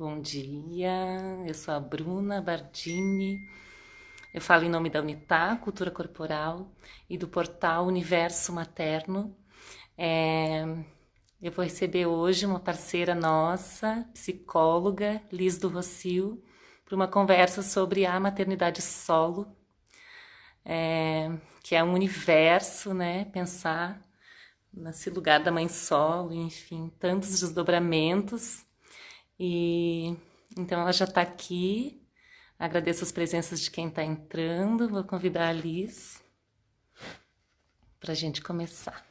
Bom dia, eu sou a Bruna Bardini, eu falo em nome da Unitá, Cultura Corporal, e do portal Universo Materno. É, eu vou receber hoje uma parceira nossa, psicóloga, Liz do Rocio, para uma conversa sobre a maternidade solo, que é um universo, né? Pensar nesse lugar da mãe solo, enfim, tantos desdobramentos. E então ela já está aqui. Agradeço as presenças de quem está entrando. Vou convidar a Liz para a gente começar.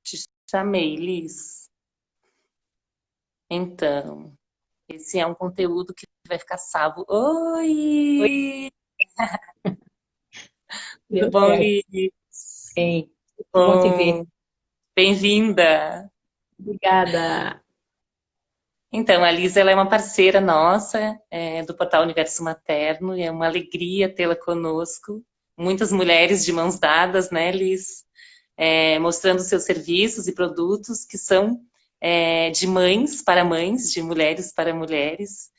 Te chamei, Liz. Então, esse é um conteúdo que vai ficar salvo. Oi, Oi! Tudo deu bom, certo. Liz? Ei, que bom te ver. Bom, bem-vinda! Obrigada. Então, a Liz, ela é uma parceira nossa, do Portal Universo Materno, e é uma alegria tê-la conosco. Muitas mulheres de mãos dadas, né, Liz? Mostrando seus serviços e produtos que são de mães, de mulheres para mulheres.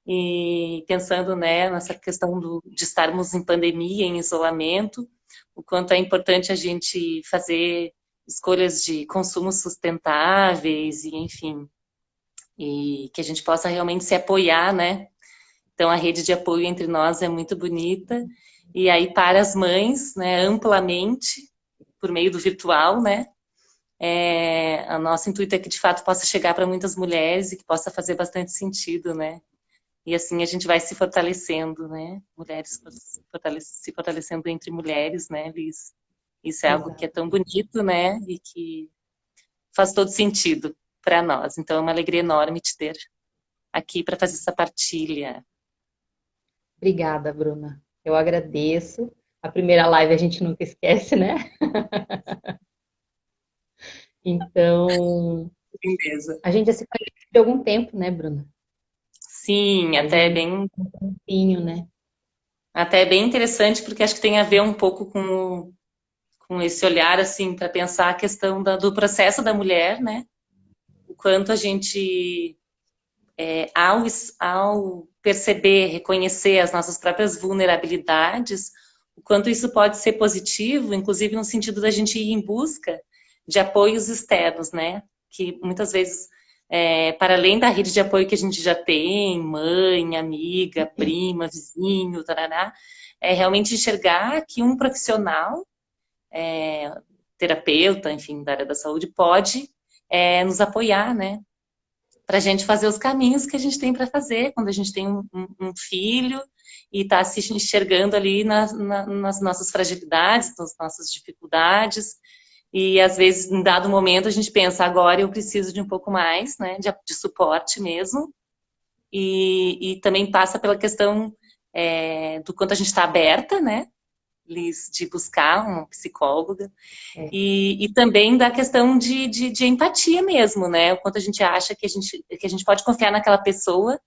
E pensando, né, nessa questão de estarmos em pandemia, em isolamento, o quanto é importante a gente fazer escolhas de consumo sustentáveis e, enfim, e que a gente possa realmente se apoiar, né? Então a rede de apoio entre nós é muito bonita. E aí para as mães, né, amplamente, por meio do virtual, né? A nosso intuito é que de fato possa chegar para muitas mulheres e que possa fazer bastante sentido, né? E assim a gente vai se fortalecendo, né? Mulheres se fortalecendo entre mulheres, né, Liz? Isso é algo que é tão Exatamente. bonito, né? E que faz todo sentido para nós. Então é uma alegria enorme te ter aqui para fazer essa partilha. Obrigada, Bruna. Eu agradeço. A primeira live a gente nunca esquece, né? Então, Beleza. a gente já se conhece de algum tempo, né, Bruna? Sim, Faz um tempinho, né? até é bem interessante porque acho que tem a ver um pouco com esse olhar assim para pensar a questão do processo da mulher, né? O quanto a gente ao perceber, reconhecer as nossas próprias vulnerabilidades, o quanto isso pode ser positivo, inclusive no sentido da gente ir em busca de apoios externos, né? Que muitas vezes, para além da rede de apoio que a gente já tem, mãe, amiga, prima, vizinho, tarará, é realmente enxergar que um profissional, terapeuta, enfim, da área da saúde, pode nos apoiar, né? Para a gente fazer os caminhos que a gente tem para fazer quando a gente tem um filho e está se enxergando ali nas nossas fragilidades, nas nossas dificuldades. E às vezes, em dado momento, a gente pensa, agora eu preciso de um pouco mais, né, de suporte mesmo. E também passa pela questão do quanto a gente está aberta, né, Liz, de buscar uma psicóloga. É, E também da questão de empatia mesmo, né? O quanto a gente acha que a gente pode confiar naquela pessoa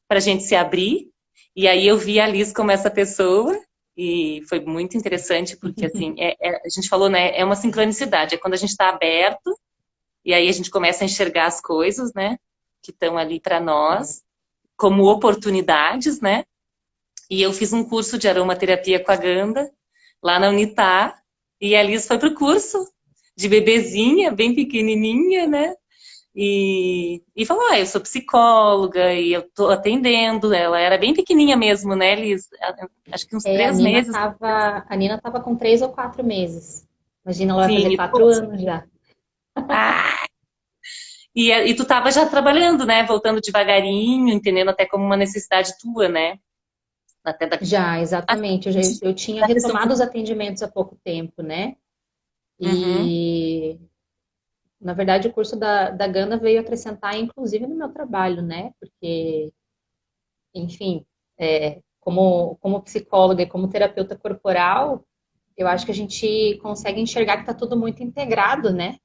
para a gente se abrir. E aí eu vi a Liz como essa pessoa e foi muito interessante porque assim a gente falou, né? É uma sincronicidade, é quando a gente está aberto e aí a gente começa a enxergar as coisas, né? Que estão ali para é. nós como oportunidades, né? E eu fiz um curso de aromaterapia com a Ganda lá na Unitar e a Liz foi pro curso de bebezinha, bem pequenininha, né? E falou, eu sou psicóloga e eu tô atendendo. Ela era bem pequenininha mesmo, né, Liz? Acho que uns É, 3 meses. A Nina tava com 3 ou 4 meses. Imagina, ela vai Sim, fazer e, 4 anos já. ah, e tu tava já trabalhando, né? Voltando devagarinho, entendendo até como uma necessidade tua, né? Até Já, exatamente. Eu tinha da questão. retomado os atendimentos há pouco tempo, né? Uhum, E na verdade, o curso da Ganda veio acrescentar, inclusive, no meu trabalho, né? Porque, enfim, como psicóloga e como terapeuta corporal, eu acho que a gente consegue enxergar que está tudo muito integrado, né?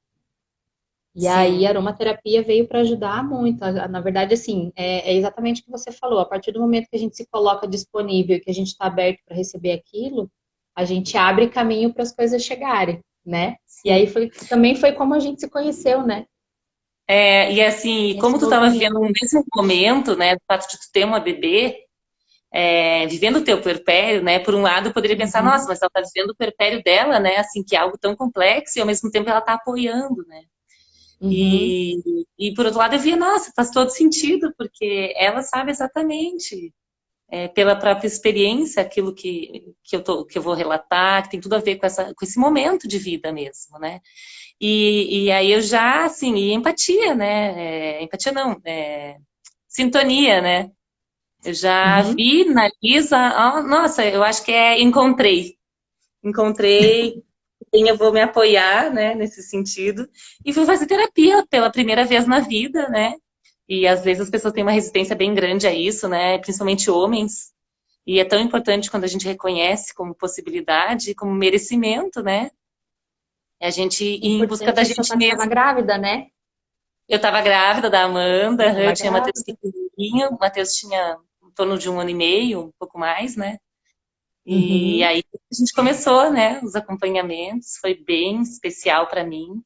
E aí, a sim. aromaterapia veio para ajudar muito. Na verdade, assim, é exatamente o que você falou. A partir do momento que a gente se coloca disponível, que a gente está aberto para receber aquilo, a gente abre caminho para as coisas chegarem. né? E aí também foi como a gente se conheceu, né? E assim, Esse como tu novo estava caminho. vivendo o mesmo momento, né, do fato de tu ter uma bebê, vivendo o teu puerpério, né, por um lado eu poderia pensar, nossa, Uhum, mas ela está vivendo o puerpério dela, né, assim, que é algo tão complexo e ao mesmo tempo ela está apoiando, né. uhum, E por outro lado eu via, nossa, faz todo sentido, porque ela sabe exatamente, pela própria experiência, aquilo que eu vou relatar, que tem tudo a ver com esse momento de vida mesmo, né. E aí eu já, assim, e empatia, né? Empatia não, sintonia, né? Eu já uhum. vi na Lisa, nossa, eu acho que encontrei quem eu vou me apoiar, né, nesse sentido, e fui fazer terapia pela primeira vez na vida, né? E às vezes as pessoas têm uma resistência bem grande a isso, né? Principalmente homens. E é tão importante quando a gente reconhece como possibilidade, como merecimento, né? É a gente ir em busca da Importante, a senhora gente estava mesmo. grávida, né? Eu estava grávida da Amanda, Estava eu tinha o Matheus grávida. pequenininho, o Matheus tinha em torno de 1 ano e meio, um pouco mais, né? E Uhum. aí a gente começou, né, os acompanhamentos, foi bem especial para mim,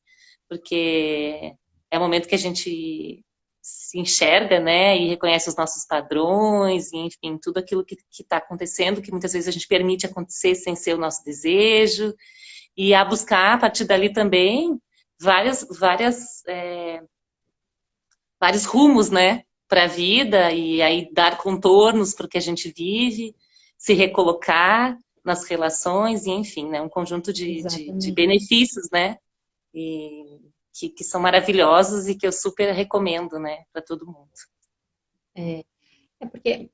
porque é o momento que a gente se enxerga, né, e reconhece os nossos padrões, e, enfim, tudo aquilo que está acontecendo, que muitas vezes a gente permite acontecer sem ser o nosso desejo, e a buscar a partir dali também vários rumos, né, para a vida e aí dar contornos para o que a gente vive, se recolocar nas relações e enfim, né, um conjunto de Exatamente. benefícios, né, e que são maravilhosos e que eu super recomendo, né, para todo mundo. É, é porque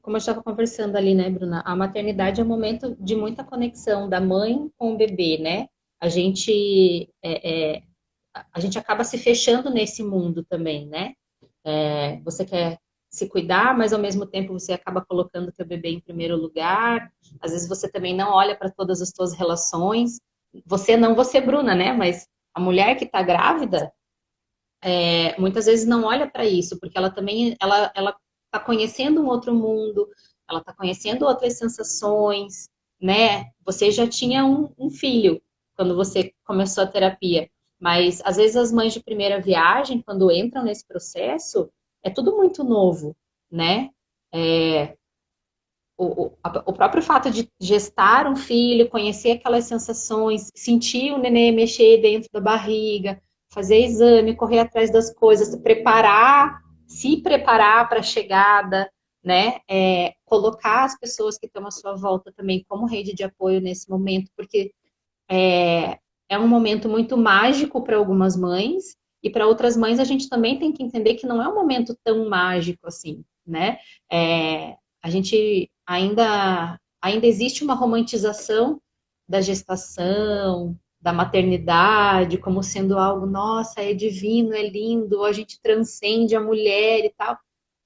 como eu estava conversando ali, né, Bruna, a maternidade é um momento de muita conexão da mãe com o bebê, né? A gente a gente acaba se fechando nesse mundo também, né? Você quer se cuidar, mas ao mesmo tempo você acaba colocando o teu bebê em primeiro lugar. Às vezes você também não olha para todas as suas relações. Você não, você, Bruna, né? Mas a mulher que está grávida, muitas vezes não olha para isso, porque ela também ela está conhecendo um outro mundo, ela está conhecendo outras sensações, né? Você já tinha um filho quando você começou a terapia, mas às vezes as mães de primeira viagem, quando entram nesse processo, é tudo muito novo, né? É, o próprio fato de gestar um filho, conhecer aquelas sensações, sentir o nenê mexer dentro da barriga, fazer exame, correr atrás das coisas, se preparar para a chegada, né? Colocar as pessoas que estão à sua volta também como rede de apoio nesse momento, porque é um momento muito mágico para algumas mães, e para outras mães a gente também tem que entender que não é um momento tão mágico assim, né? A gente ainda existe uma romantização da gestação, da maternidade, como sendo algo, nossa, é divino, é lindo, a gente transcende a mulher e tal.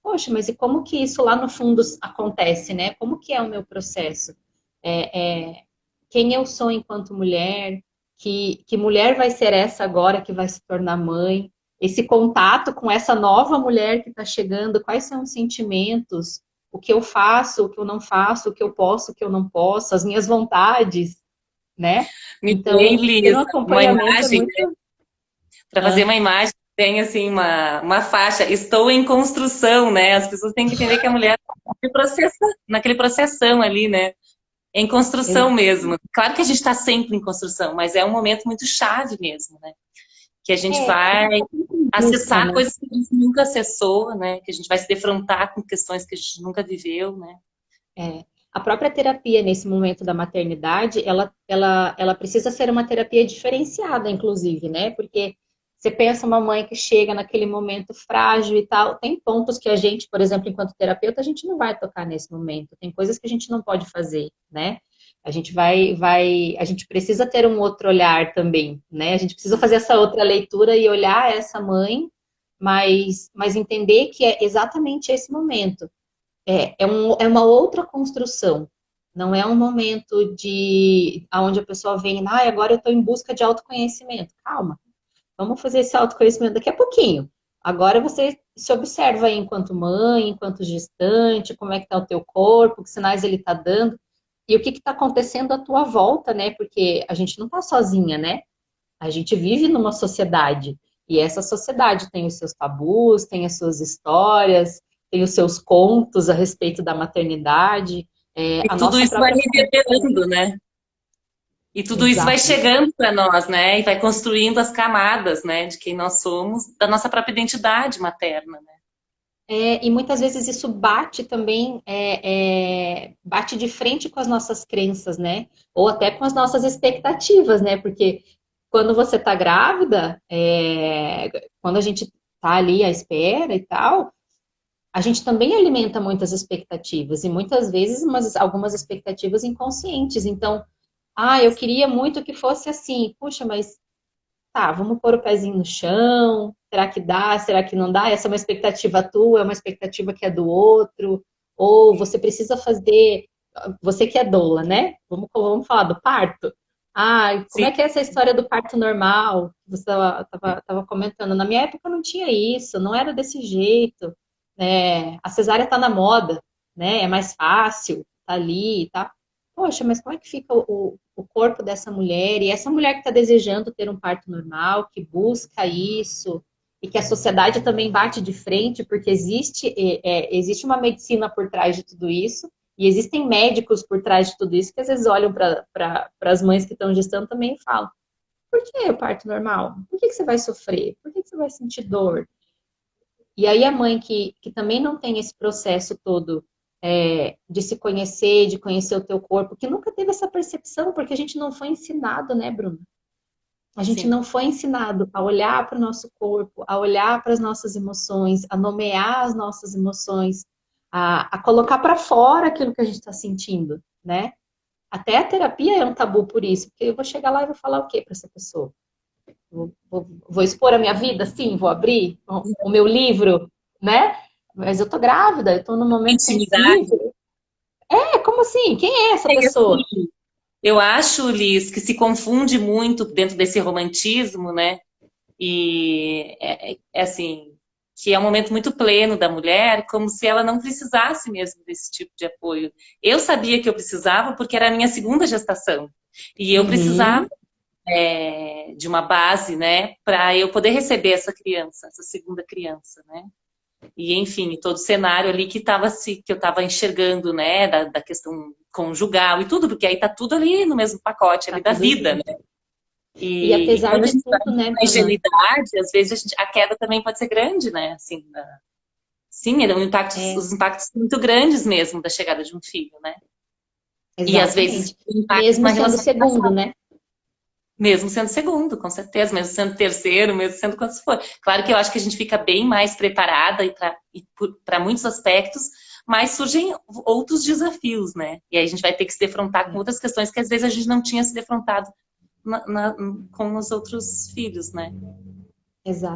Poxa, mas e como que isso lá no fundo acontece, né? Como que é o meu processo? É, quem eu sou enquanto mulher, que mulher vai ser essa agora que vai se tornar mãe, esse contato com essa nova mulher que está chegando, quais são os sentimentos, o que eu faço, o que eu não faço, o que eu posso, o que eu não posso, as minhas vontades, né? Me dei, Então, ter um Lisa, uma acompanhamento é imagem, muito. para fazer uma imagem, tem assim uma faixa, estou em construção, né? As pessoas têm que entender que a mulher naquele processão ali, né? Em construção mesmo. Claro que a gente está sempre em construção, mas é um momento muito chave mesmo, né? Que a gente A vai gente está sempre em busca, acessar né? coisas que a gente nunca acessou, né? Que a gente vai se defrontar com questões que a gente nunca viveu, né? A própria terapia nesse momento da maternidade, ela precisa ser uma terapia diferenciada, inclusive, né? Porque você pensa uma mãe que chega naquele momento frágil e tal, tem pontos que a gente, por exemplo, enquanto terapeuta, a gente não vai tocar nesse momento. Tem coisas que a gente não pode fazer, né? A gente precisa ter um outro olhar também, né? A gente precisa fazer essa outra leitura e olhar essa mãe, mas entender que é exatamente esse momento. É uma outra construção. Não é um momento de onde a pessoa vem, agora eu estou em busca de autoconhecimento. Calma, vamos fazer esse autoconhecimento daqui a pouquinho. Agora você se observa aí enquanto mãe, enquanto gestante, como é que está o teu corpo, que sinais ele está dando. E o que está acontecendo à tua volta, né? Porque a gente não está sozinha, né? A gente vive numa sociedade. E essa sociedade tem os seus tabus, tem as suas histórias, tem os seus contos a respeito da maternidade, E a tudo nossa isso vai própria família. reverberando, né? E tudo isso vai Exato. chegando para nós, né? E vai construindo as camadas, né? De quem nós somos, da nossa própria identidade materna, né? E muitas vezes isso bate também, bate de frente com as nossas crenças, né? Ou até com as nossas expectativas, né? Porque quando você está grávida, quando a gente está ali à espera e tal, a gente também alimenta muitas expectativas e muitas vezes algumas expectativas inconscientes. Então, eu queria muito que fosse assim. Puxa, mas tá, vamos pôr o pezinho no chão. Será que dá? Será que não dá? Essa é uma expectativa tua, é uma expectativa que é do outro. Ou você precisa fazer. Você que é doula, né? Vamos falar do parto. Como Sim, é que é essa história do parto normal? Você estava comentando. Na minha época não tinha isso, não era desse jeito. Né? A cesárea está na moda, né? É mais fácil, tá ali e tá. Poxa, mas como é que fica o corpo dessa mulher? E essa mulher que está desejando ter um parto normal, que busca isso, e que a sociedade também bate de frente, porque existe uma medicina por trás de tudo isso, e existem médicos por trás de tudo isso, que às vezes olham para as mães que estão gestando também e falam: por que o parto normal? Por que você vai sofrer? Por que você vai sentir dor? E aí a mãe que também não tem esse processo todo de se conhecer, de conhecer o teu corpo, que nunca teve essa percepção, porque a gente não foi ensinado, né, Bruno? A gente sim. não foi ensinado a olhar para o nosso corpo, a olhar para as nossas emoções, a nomear as nossas emoções, a colocar para fora aquilo que a gente está sentindo, né? Até a terapia é um tabu por isso, porque eu vou chegar lá e vou falar o quê para essa pessoa? Vou expor a minha vida? Sim, vou abrir o meu livro, né? Mas eu tô grávida, eu tô num momento Intimidade. sensível. Como assim? Quem é essa E pessoa? assim, eu acho, Liz, que se confunde muito dentro desse romantismo, né? E é assim, que é um momento muito pleno da mulher, como se ela não precisasse mesmo desse tipo de apoio. Eu sabia que eu precisava porque era a minha segunda gestação. E eu precisava Uhum. de uma base, né, para eu poder receber essa criança, essa segunda criança, né? E enfim, todo o cenário ali que eu estava enxergando, né, da questão conjugal e tudo, porque aí tá tudo ali no mesmo pacote Tá ali da tudo vida, junto. né? E E apesar quando a de gente vai tudo, né, na Bruna? ingenuidade, às vezes a queda também pode ser grande, né? Assim, sim, É, os impactos são muito grandes mesmo da chegada de um filho, né? E às vezes exatamente. impactos Mesmo na sendo relação de segundo, casal, né? mesmo sendo segundo, com certeza, mesmo sendo terceiro, mesmo sendo quanto for. Claro que eu acho que a gente fica bem mais preparada para muitos aspectos, mas surgem outros desafios, né? E aí a gente vai ter que se defrontar com É, outras questões que às vezes a gente não tinha se defrontado com os outros filhos, né?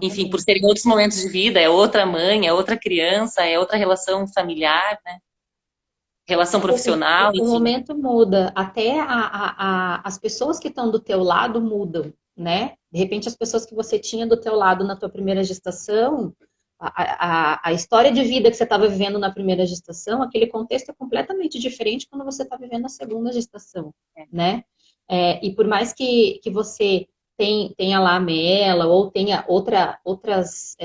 Enfim, por exatamente. serem outros momentos de vida, é outra mãe, é outra criança, é outra relação familiar, né? Relação profissional, O enfim. momento muda, até as pessoas que estão do teu lado mudam, né? De repente, as pessoas que você tinha do teu lado na tua primeira gestação, a história de vida que você estava vivendo na primeira gestação, aquele contexto é completamente diferente quando você está vivendo a segunda gestação, né? E por mais que você tenha lá a Mela ou tenha outras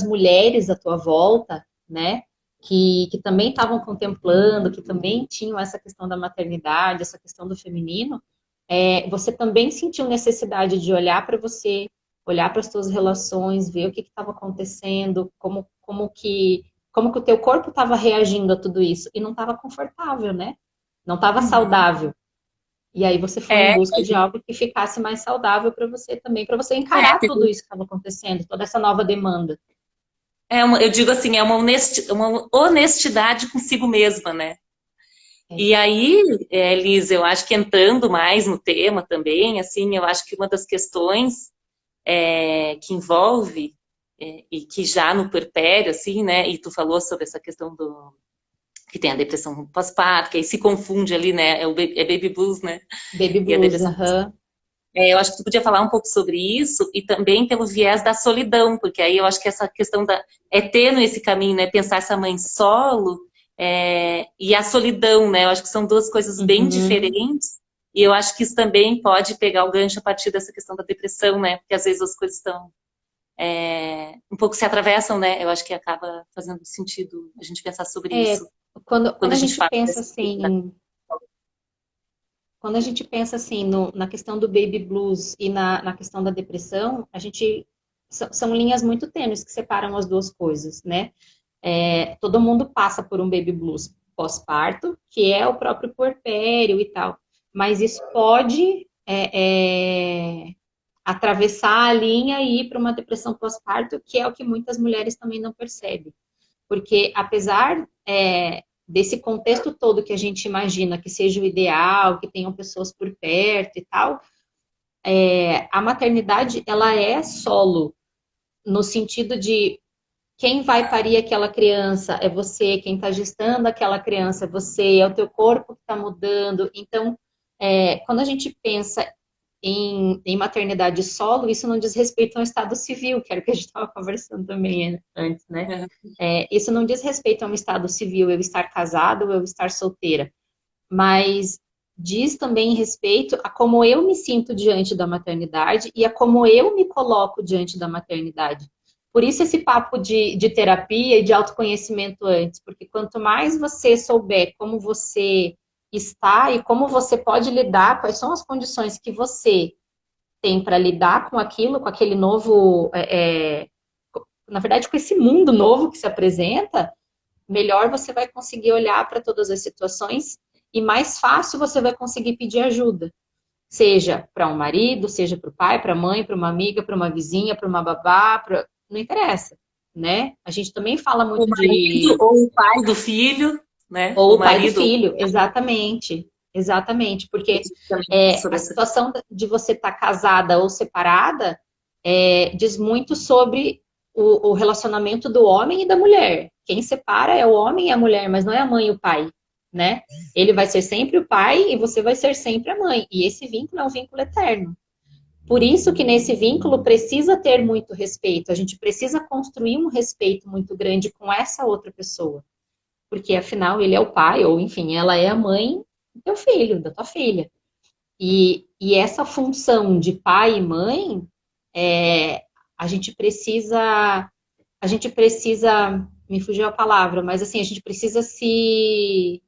mulheres à tua volta, né? Que também estavam contemplando, que também tinham essa questão da maternidade, essa questão do feminino, você também sentiu necessidade de olhar para você, olhar para as suas relações, ver o que estava acontecendo, como que o teu corpo estava reagindo a tudo isso, e não estava confortável, né? Não estava Uhum. saudável. E aí você foi em É, busca de algo que ficasse mais saudável para você também, para você encarar tudo isso que estava acontecendo, toda essa nova demanda. eu digo assim, é uma honestidade consigo mesma, né? É. E aí, Liz, eu acho que entrando mais no tema também, assim, eu acho que uma das questões que envolve e que já no puerpério, assim, né? E tu falou sobre essa questão do que tem a depressão pós-parto, que aí se confunde ali, né? É baby blues, né? Baby E a blues, depressão. aham. Eu acho que tu podia falar um pouco sobre isso e também pelo viés da solidão, porque aí eu acho que essa questão é tênue esse caminho, né? Pensar essa mãe solo e a solidão, né? Eu acho que são duas coisas bem Uhum. diferentes. E eu acho que isso também pode pegar o gancho a partir dessa questão da depressão, né? Porque às vezes as coisas estão um pouco se atravessam, né? Eu acho que acaba fazendo sentido a gente pensar sobre É, isso quando quando a a gente gente fala pensa dessa coisa da... assim, quando a gente pensa assim na questão do baby blues e na questão da depressão, a gente são linhas muito tênues que separam as duas coisas, né? Todo mundo passa por um baby blues pós-parto, que é o próprio puerpério e tal, mas isso pode atravessar a linha e ir para uma depressão pós-parto, que é o que muitas mulheres também não percebem. Porque apesar desse contexto todo que a gente imagina que seja o ideal, que tenham pessoas por perto e tal, a maternidade ela é solo, no sentido de quem vai parir aquela criança é você, quem está gestando aquela criança é você, é o teu corpo que está mudando. Então, quando a gente pensa em maternidade solo, isso não diz respeito ao estado civil, que era o que a gente estava conversando também antes, né? Isso não diz respeito a um estado civil, eu estar casada ou eu estar solteira, mas diz também respeito a como eu me sinto diante da maternidade e a como eu me coloco diante da maternidade. Por isso esse papo de terapia e de autoconhecimento antes, porque quanto mais você souber como você está e como você pode lidar, quais são as condições que você tem para lidar com aquilo, com aquele novo, na verdade, com esse mundo novo que se apresenta, melhor você vai conseguir olhar para todas as situações e mais fácil você vai conseguir pedir ajuda. Seja para um marido, seja para o pai, para a mãe, para uma amiga, para uma vizinha, para uma babá, não interessa, né? A gente também fala O muito marido de ou o pai do filho, né? ou O o pai do marido ou filho, exatamente, exatamente, porque sobre a essa... situação de você estar casada ou separada diz muito sobre o relacionamento do homem e da mulher. Quem separa é o homem e a mulher, mas não é a mãe e o pai, né? Ele vai ser sempre o pai e você vai ser sempre a mãe. E esse vínculo é um vínculo eterno. Por isso que nesse vínculo precisa ter muito respeito. A gente precisa construir um respeito muito grande com essa outra pessoa. Porque afinal ele é o pai, ou enfim, ela é a mãe do teu filho, da tua filha. E essa função de pai e mãe, é, a gente precisa, a gente precisa, me fugiu a palavra, mas assim, a gente precisa se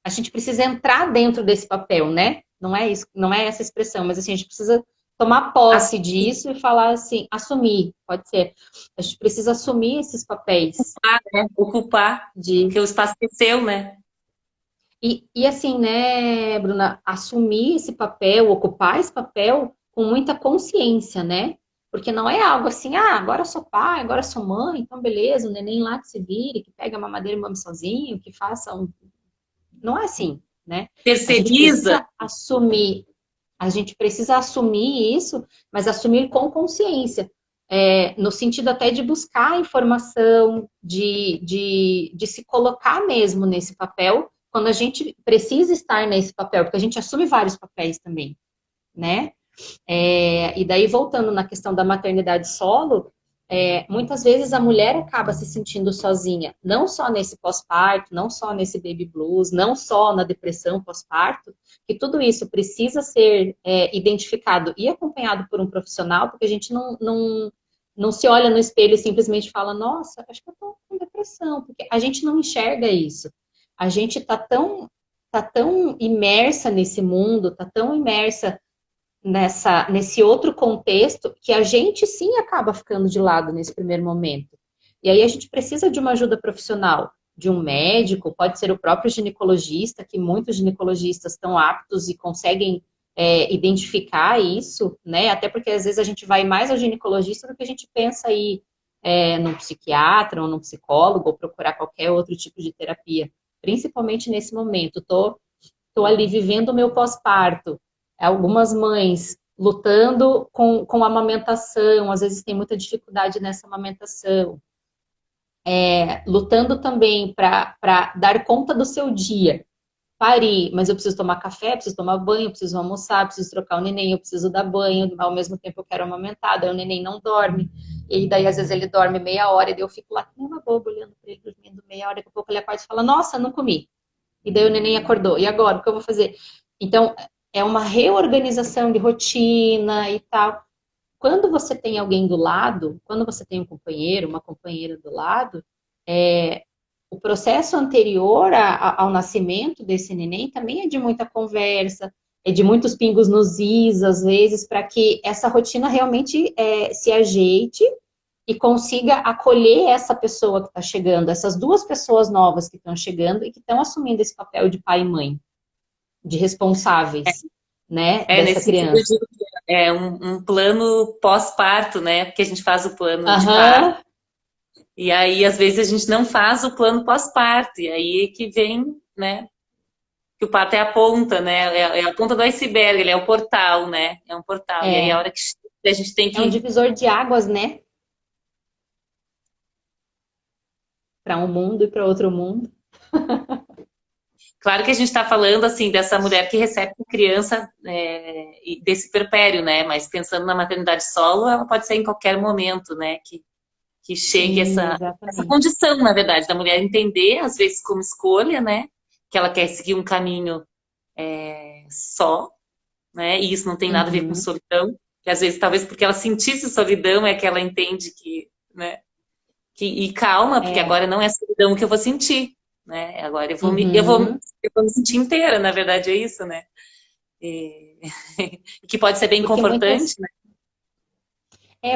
a gente precisa entrar dentro desse papel, né? Não é isso, não é essa expressão, mas assim, a gente precisa tomar posse disso e falar assim, assumir, pode ser. A gente precisa assumir esses papéis Ocupar, né? Ocupar, de porque o espaço é seu, né? e assim, né, Bruna, assumir esse papel, ocupar esse papel com muita consciência, né? Porque não é algo assim, agora eu sou pai, agora eu sou mãe, então beleza, o neném lá que se vire, que pega a mamadeira e mame sozinho, que faça um. Não é assim, né? A gente Terceiriza. precisa assumir, a gente precisa assumir isso, mas assumir com consciência. No sentido até de buscar informação, de se colocar mesmo nesse papel, quando a gente precisa estar nesse papel, porque a gente assume vários papéis também, né? E daí, voltando na questão da maternidade solo, muitas vezes a mulher acaba se sentindo sozinha, não só nesse pós-parto, não só nesse baby blues, não só na depressão pós-parto, que tudo isso precisa ser identificado e acompanhado por um profissional, porque a gente não se olha no espelho e simplesmente fala, nossa, acho que eu tô com depressão, porque a gente não enxerga isso. A gente tá tão imersa nesse mundo, tá tão imersa nesse outro contexto que a gente sim acaba ficando de lado nesse primeiro momento. E aí a gente precisa de uma ajuda profissional, de um médico, pode ser o próprio ginecologista, que muitos ginecologistas estão aptos e conseguem identificar isso, né? Até porque às vezes a gente vai mais ao ginecologista do que a gente pensa aí num psiquiatra ou num psicólogo ou procurar qualquer outro tipo de terapia. Principalmente nesse momento, tô ali vivendo o meu pós-parto. Algumas mães lutando com a amamentação, às vezes tem muita dificuldade nessa amamentação. Lutando também para dar conta do seu dia. Parir, mas eu preciso tomar café, preciso tomar banho, preciso almoçar, preciso trocar o neném, eu preciso dar banho, ao mesmo tempo eu quero amamentar, daí o neném não dorme. E daí, às vezes, ele dorme meia hora, e daí eu fico lá, que nem uma boba, olhando para ele dormindo meia hora, daqui a pouco ele acorda e fala, nossa, não comi. E daí o neném acordou, e agora, o que eu vou fazer? Então, é uma reorganização de rotina e tal. Quando você tem alguém do lado, quando você tem um companheiro, uma companheira do lado, o processo anterior ao nascimento desse neném também é de muita conversa, é de muitos pingos nos is, às vezes, para que essa rotina realmente se ajeite e consiga acolher essa pessoa que está chegando, essas duas pessoas novas que estão chegando e que estão assumindo esse papel de pai e mãe, de responsáveis, né, dessa Nesse sentido, eu criança. digo que é um plano pós-parto, né? Porque a gente faz o plano de parto, Aham, e aí, às vezes, a gente não faz o plano pós-parto, e aí é que vem, né? Que o parto é a ponta, né? É a ponta do iceberg, ele é o portal, né? É um portal. E aí, a é, hora que chega, a gente tem é um que. divisor de águas, né, para um mundo e para outro mundo. Claro que a gente está falando, assim, dessa mulher que recebe a criança e desse perpério, né? Mas pensando na maternidade solo, ela pode ser em qualquer momento, né? Que chegue Sim, essa exatamente. condição, na verdade, da mulher entender, às vezes como escolha, né, que ela quer seguir um caminho só, né, e isso não tem nada a ver com Uhum, solidão, que às vezes, talvez porque ela sentisse solidão, é que ela entende que, né, e calma, porque é. agora não é solidão que eu vou sentir, né, agora Uhum. eu vou me sentir inteira, na verdade é isso, né, e, e que pode ser bem Porque muitas, confortante, né.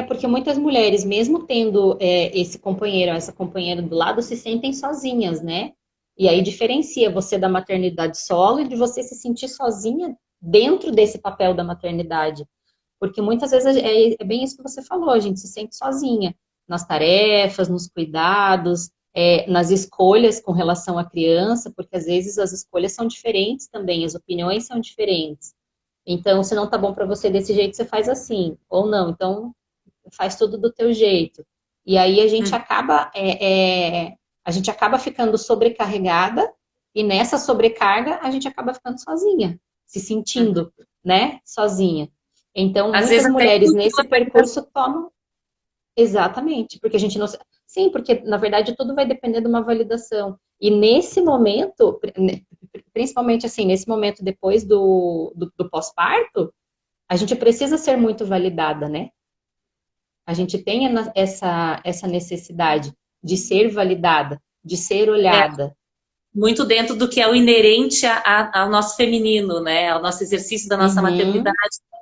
porque muitas mulheres, mesmo tendo esse companheiro, essa companheira do lado, se sentem sozinhas, né? E aí diferencia você da maternidade solo e de você se sentir sozinha dentro desse papel da maternidade. Porque muitas vezes é bem isso que você falou, a gente se sente sozinha nas tarefas, nos cuidados, nas escolhas com relação à criança, porque às vezes as escolhas são diferentes também, as opiniões são diferentes. Então, se não tá bom para você desse jeito, você faz assim, ou não. Então, faz tudo do teu jeito. E aí a gente acaba ficando sobrecarregada e nessa sobrecarga a gente acaba ficando sozinha, se Uhum. sentindo, né, sozinha. Então, Às vezes muitas até mulheres nesse cultura. percurso tomam exatamente, porque a gente não. Sim, porque na verdade tudo vai depender de uma validação. E nesse momento, principalmente assim, nesse momento depois do pós-parto, a gente precisa ser muito validada, né? A gente tem essa necessidade de ser validada, de ser olhada. Muito dentro do que é o inerente ao nosso feminino, né? Ao nosso exercício da nossa Uhum, maternidade,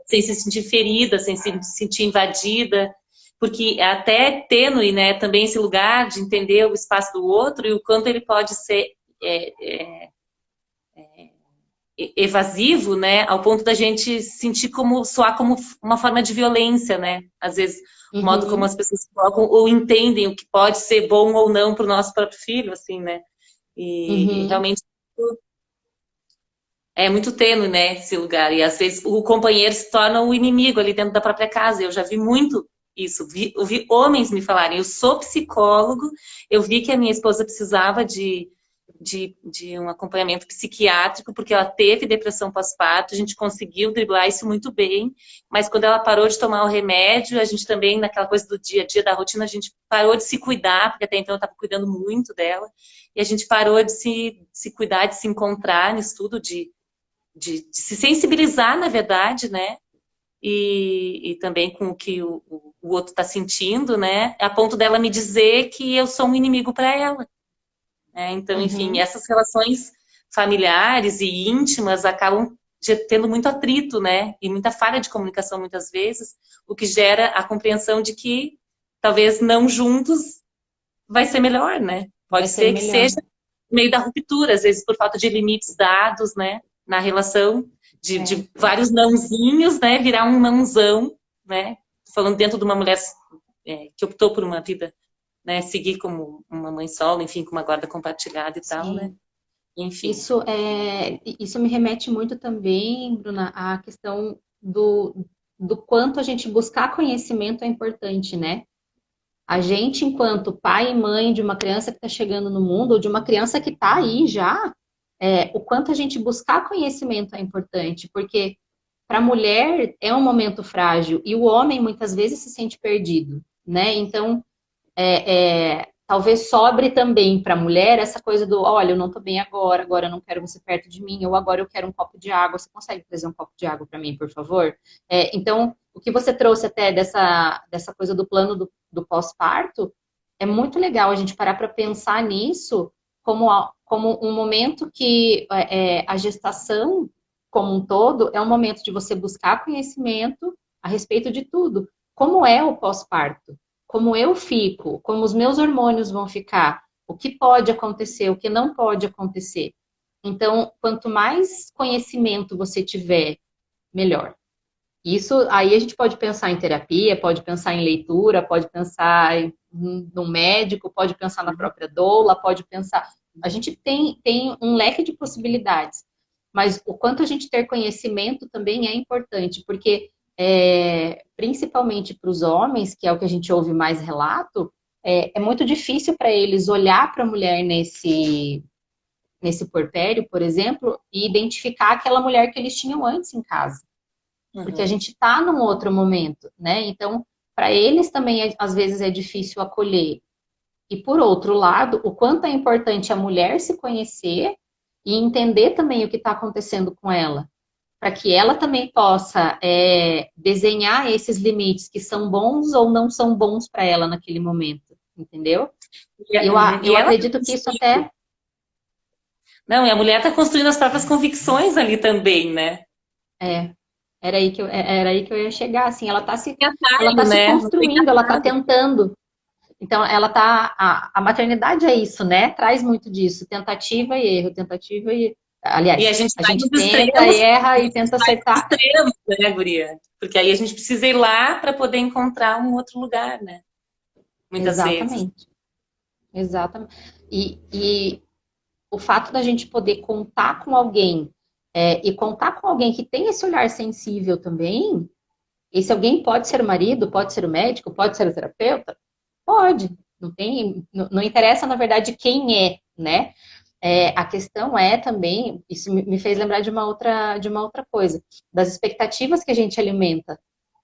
sem se sentir ferida, sem se sentir invadida, porque é até tênue, né? Também esse lugar de entender o espaço do outro e o quanto ele pode ser é, é, evasivo, né? Ao ponto da gente sentir como soar como uma forma de violência, né? Às vezes o modo como uhum, as pessoas colocam ou entendem o que pode ser bom ou não para o nosso próprio filho, assim, né? E uhum. realmente é muito tênue, né, esse lugar. E às vezes o companheiro se torna o inimigo ali dentro da própria casa. Eu já vi muito isso. Eu vi homens me falarem, eu sou psicólogo, eu vi que a minha esposa precisava de um acompanhamento psiquiátrico, porque ela teve depressão pós-parto, a gente conseguiu driblar isso muito bem, mas quando ela parou de tomar o remédio, a gente também, naquela coisa do dia a dia, da rotina, a gente parou de se cuidar, porque até então eu estava cuidando muito dela, e a gente parou de se cuidar, de se encontrar nisso tudo, de se sensibilizar, na verdade, né? E também com o que o outro está sentindo, né? A ponto dela me dizer que eu sou um inimigo para ela. Né? Então, enfim, Uhum. essas relações familiares e íntimas acabam tendo muito atrito, né? E muita falha de comunicação muitas vezes, o que gera a compreensão de que talvez não juntos vai ser melhor, né? Vai Pode ser ser que melhor. seja no meio da ruptura, às vezes por falta de limites dados, né? Na relação É. de vários nãozinhos, né? Virar um nãozão, né? Falando dentro de uma mulher que optou por uma vida, né? Seguir como uma mãe solo, enfim, com uma guarda compartilhada e tal, né? Sim. Enfim. Isso me remete muito também, Bruna, à questão do quanto a gente buscar conhecimento é importante, né? A gente, enquanto pai e mãe de uma criança que está chegando no mundo, ou de uma criança que está aí já, o quanto a gente buscar conhecimento é importante, porque para a mulher é um momento frágil e o homem muitas vezes se sente perdido, né? Então, talvez sobre também para a mulher essa coisa do, olha, eu não estou bem agora, agora eu não quero você perto de mim, ou agora eu quero um copo de água, você consegue trazer um copo de água para mim, por favor? Então, o que você trouxe até dessa coisa do plano do pós-parto, é muito legal a gente parar para pensar nisso como um momento que a gestação como um todo é um momento de você buscar conhecimento a respeito de tudo. Como é o pós-parto? Como eu fico? Como os meus hormônios vão ficar? O que pode acontecer? O que não pode acontecer? Então, quanto mais conhecimento você tiver, melhor. Isso aí a gente pode pensar em terapia, pode pensar em leitura, pode pensar no médico, pode pensar na própria doula, pode pensar. A gente tem um leque de possibilidades, mas o quanto a gente ter conhecimento também é importante, porque principalmente para os homens, que é o que a gente ouve mais relato, é muito difícil para eles olhar para a mulher nesse puerpério, por exemplo, e identificar aquela mulher que eles tinham antes em casa porque a Uhum. gente está num outro momento, né? Então, para eles também, às vezes, é difícil acolher. E, por outro lado, o quanto é importante a mulher se conhecer e entender também o que está acontecendo com ela, para que ela também possa desenhar esses limites que são bons ou não são bons para ela naquele momento, entendeu? Eu, Uhum. E eu ela tá acredito que isso construindo. até Não, e a mulher está construindo as próprias convicções ali também, né? é, era aí que eu ia chegar, assim, Tem ela tá atalho, se né? Não tem construindo, ela tá atalho. tentando. Então, a maternidade é isso, né? Traz muito disso, tentativa e erro, tentativa e. E a Aliás, gente a vai gente nos tenta, extremos, erra a e gente tenta vai nos acertar. extremos, né, guria? Porque aí a gente precisa ir lá para poder encontrar um outro lugar, né? Muitas vezes. Exatamente, exatamente. E o fato da gente poder contar com alguém, e contar com alguém que tem esse olhar sensível também, esse alguém pode ser o marido, pode ser o médico, pode ser o terapeuta, pode. Não interessa, na verdade, quem é, né? A questão é também, isso me fez lembrar de uma outra coisa, das expectativas que a gente alimenta,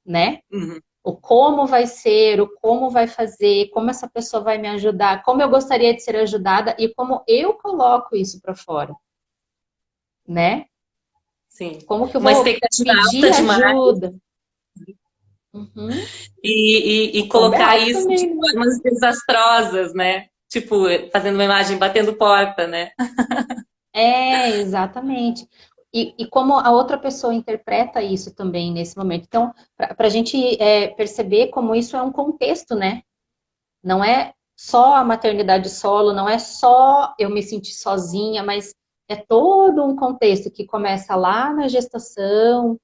né? Uhum. O como vai ser, o como vai fazer, como essa pessoa vai me ajudar, como eu gostaria de ser ajudada e como eu coloco isso para fora, né? Sim. Como que eu Uma vou expectativa alta pedir demais ajuda? Uhum. e É um colocar BO isso de também, né? formas desastrosas, né? Tipo, fazendo uma imagem batendo porta, né? Exatamente. E como a outra pessoa interpreta isso também nesse momento. Então, para a gente perceber como isso é um contexto, né? Não é só a maternidade solo, não é só eu me sentir sozinha, mas é todo um contexto que começa lá na gestação,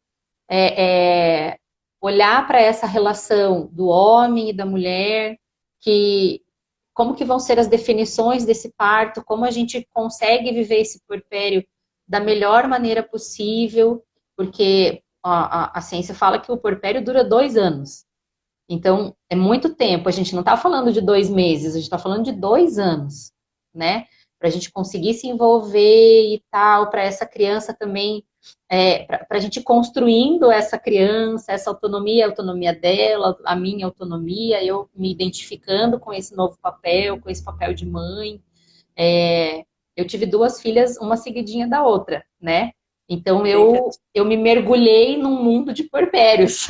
é olhar para essa relação do homem e da mulher, que como que vão ser as definições desse parto, como a gente consegue viver esse puerpério da melhor maneira possível, porque a ciência fala que o puerpério dura 2 anos. Então, é muito tempo. A gente não está falando de 2 meses, a gente está falando de 2 anos, né? Para a gente conseguir se envolver e tal, para essa criança também, para a gente ir construindo essa criança, essa autonomia, a autonomia dela, a minha autonomia, eu me identificando com esse novo papel, com esse papel de mãe. Eu tive 2 filhas, uma seguidinha da outra, né? Então Bem eu me mergulhei num mundo de puerpérios.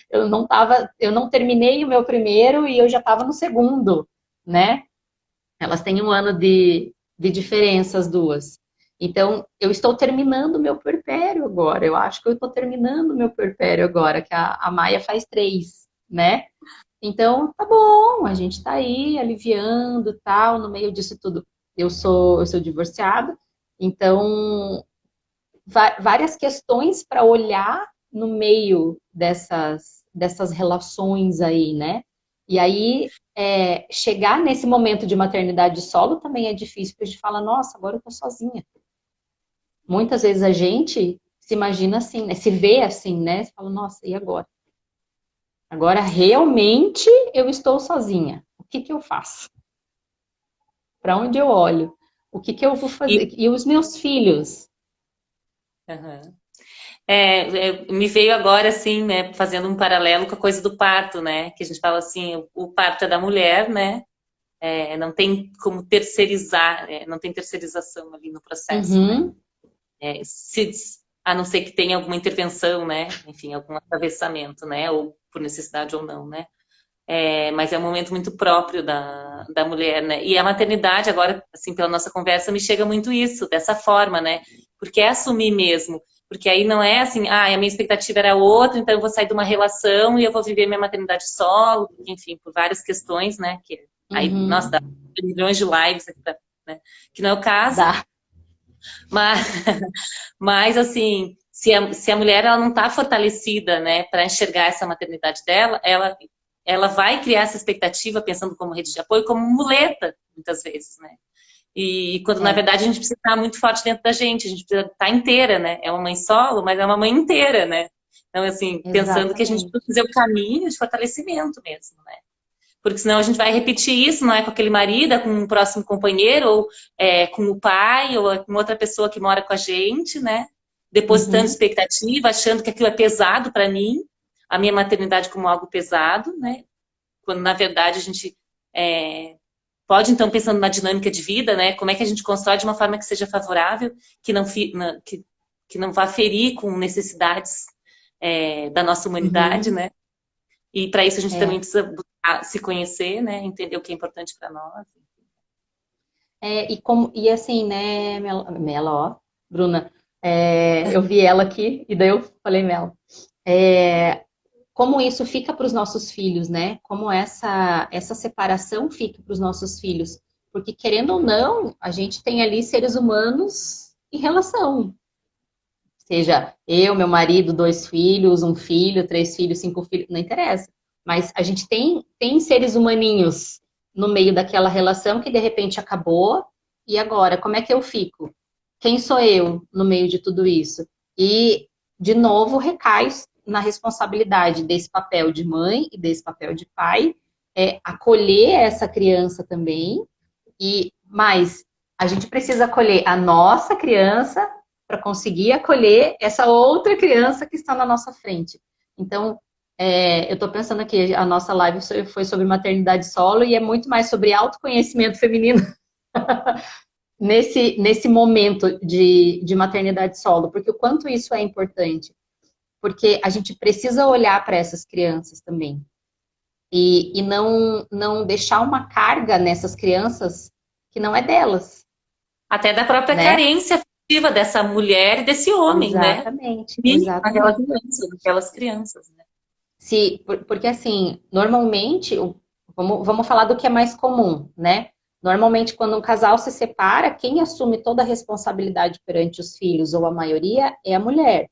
Eu não terminei o meu primeiro e eu já estava no segundo, né? Elas têm 1 ano de diferença, as duas. Então, eu estou terminando o meu puerpério agora. Eu acho que eu estou terminando o meu puerpério agora, que a Maia faz 3, né? Então, tá bom, a gente tá aí aliviando, tal, no meio disso tudo. Eu sou divorciada, então várias questões para olhar no meio dessas relações aí, né? E aí, chegar nesse momento de maternidade solo também é difícil, porque a gente fala, nossa, agora eu tô sozinha. Muitas vezes a gente se imagina assim, né? Se vê assim, né? Você fala, nossa, e agora? Agora realmente eu estou sozinha. O que que eu faço? Para onde eu olho? O que que eu vou E, fazer? E os meus filhos? uhum. Me veio agora, assim, né, fazendo um paralelo com a coisa do parto, né? Que a gente fala assim, o parto é da mulher, né? Não tem como terceirizar, não tem terceirização ali no processo, né? Uhum. Se, a não ser que tenha alguma intervenção, né? Enfim, algum atravessamento, né? Ou por necessidade ou não, né? Mas é um momento muito próprio da mulher, né? E a maternidade, agora, assim, pela nossa conversa, me chega muito isso, dessa forma, né? Porque é assumir mesmo. Porque aí não é assim, a minha expectativa era outra, então eu vou sair de uma relação e eu vou viver minha maternidade solo, enfim, por várias questões, né? Que aí, nossa, dá Uhum. milhões de lives aqui né? Que não é o caso, Dá. mas, mas assim, se a mulher ela não está fortalecida, né, para enxergar essa maternidade dela, ela vai criar essa expectativa pensando como rede de apoio, como muleta, muitas vezes, né? E quando na É, verdade a gente precisa estar muito forte dentro da gente, a gente precisa estar inteira, né? É uma mãe solo, mas é uma mãe inteira, né? Então, assim, pensando que a gente exatamente. precisa fazer o caminho de fortalecimento mesmo, né? Porque senão a gente vai repetir isso, não é com aquele marido, é com um próximo companheiro, ou com o pai, ou com outra pessoa que mora com a gente, né? Depositando Uhum. expectativa, achando que aquilo é pesado para mim, a minha maternidade como algo pesado, né? Quando na verdade a gente pode, então, pensando na dinâmica de vida, né? Como é que a gente constrói de uma forma que seja favorável, que não vá ferir com necessidades da nossa humanidade, Uhum. né? E para isso a gente também É. precisa buscar se conhecer, né? Entender o que é importante para nós. E assim, né, Mela, ó, Bruna, eu vi ela aqui e daí eu falei Mela. É, como isso fica para os nossos filhos, né? Como essa separação fica para os nossos filhos. Porque, querendo ou não, a gente tem ali seres humanos em relação. Seja eu, meu marido, 2 filhos, 1 filho, 3 filhos, 5 filhos, não interessa. Mas a gente tem seres humaninhos no meio daquela relação que de repente acabou. E agora, como é que eu fico? Quem sou eu no meio de tudo isso? E, de novo, recai na responsabilidade desse papel de mãe e desse papel de pai, acolher essa criança também. Mas a gente precisa acolher a nossa criança para conseguir acolher essa outra criança que está na nossa frente. Então, eu estou pensando aqui, a nossa live foi sobre maternidade solo e é muito mais sobre autoconhecimento feminino nesse momento de maternidade solo, porque o quanto isso é importante. Porque a gente precisa olhar para essas crianças também. E não deixar uma carga nessas crianças que não é delas, Até da própria né? carência afetiva dessa mulher e desse homem, né? Exatamente, E exatamente. aquelas crianças, né? Porque assim, normalmente, vamos falar do que é mais comum, né? Normalmente, quando um casal se separa, quem assume toda a responsabilidade perante os filhos, ou a maioria, é a mulher.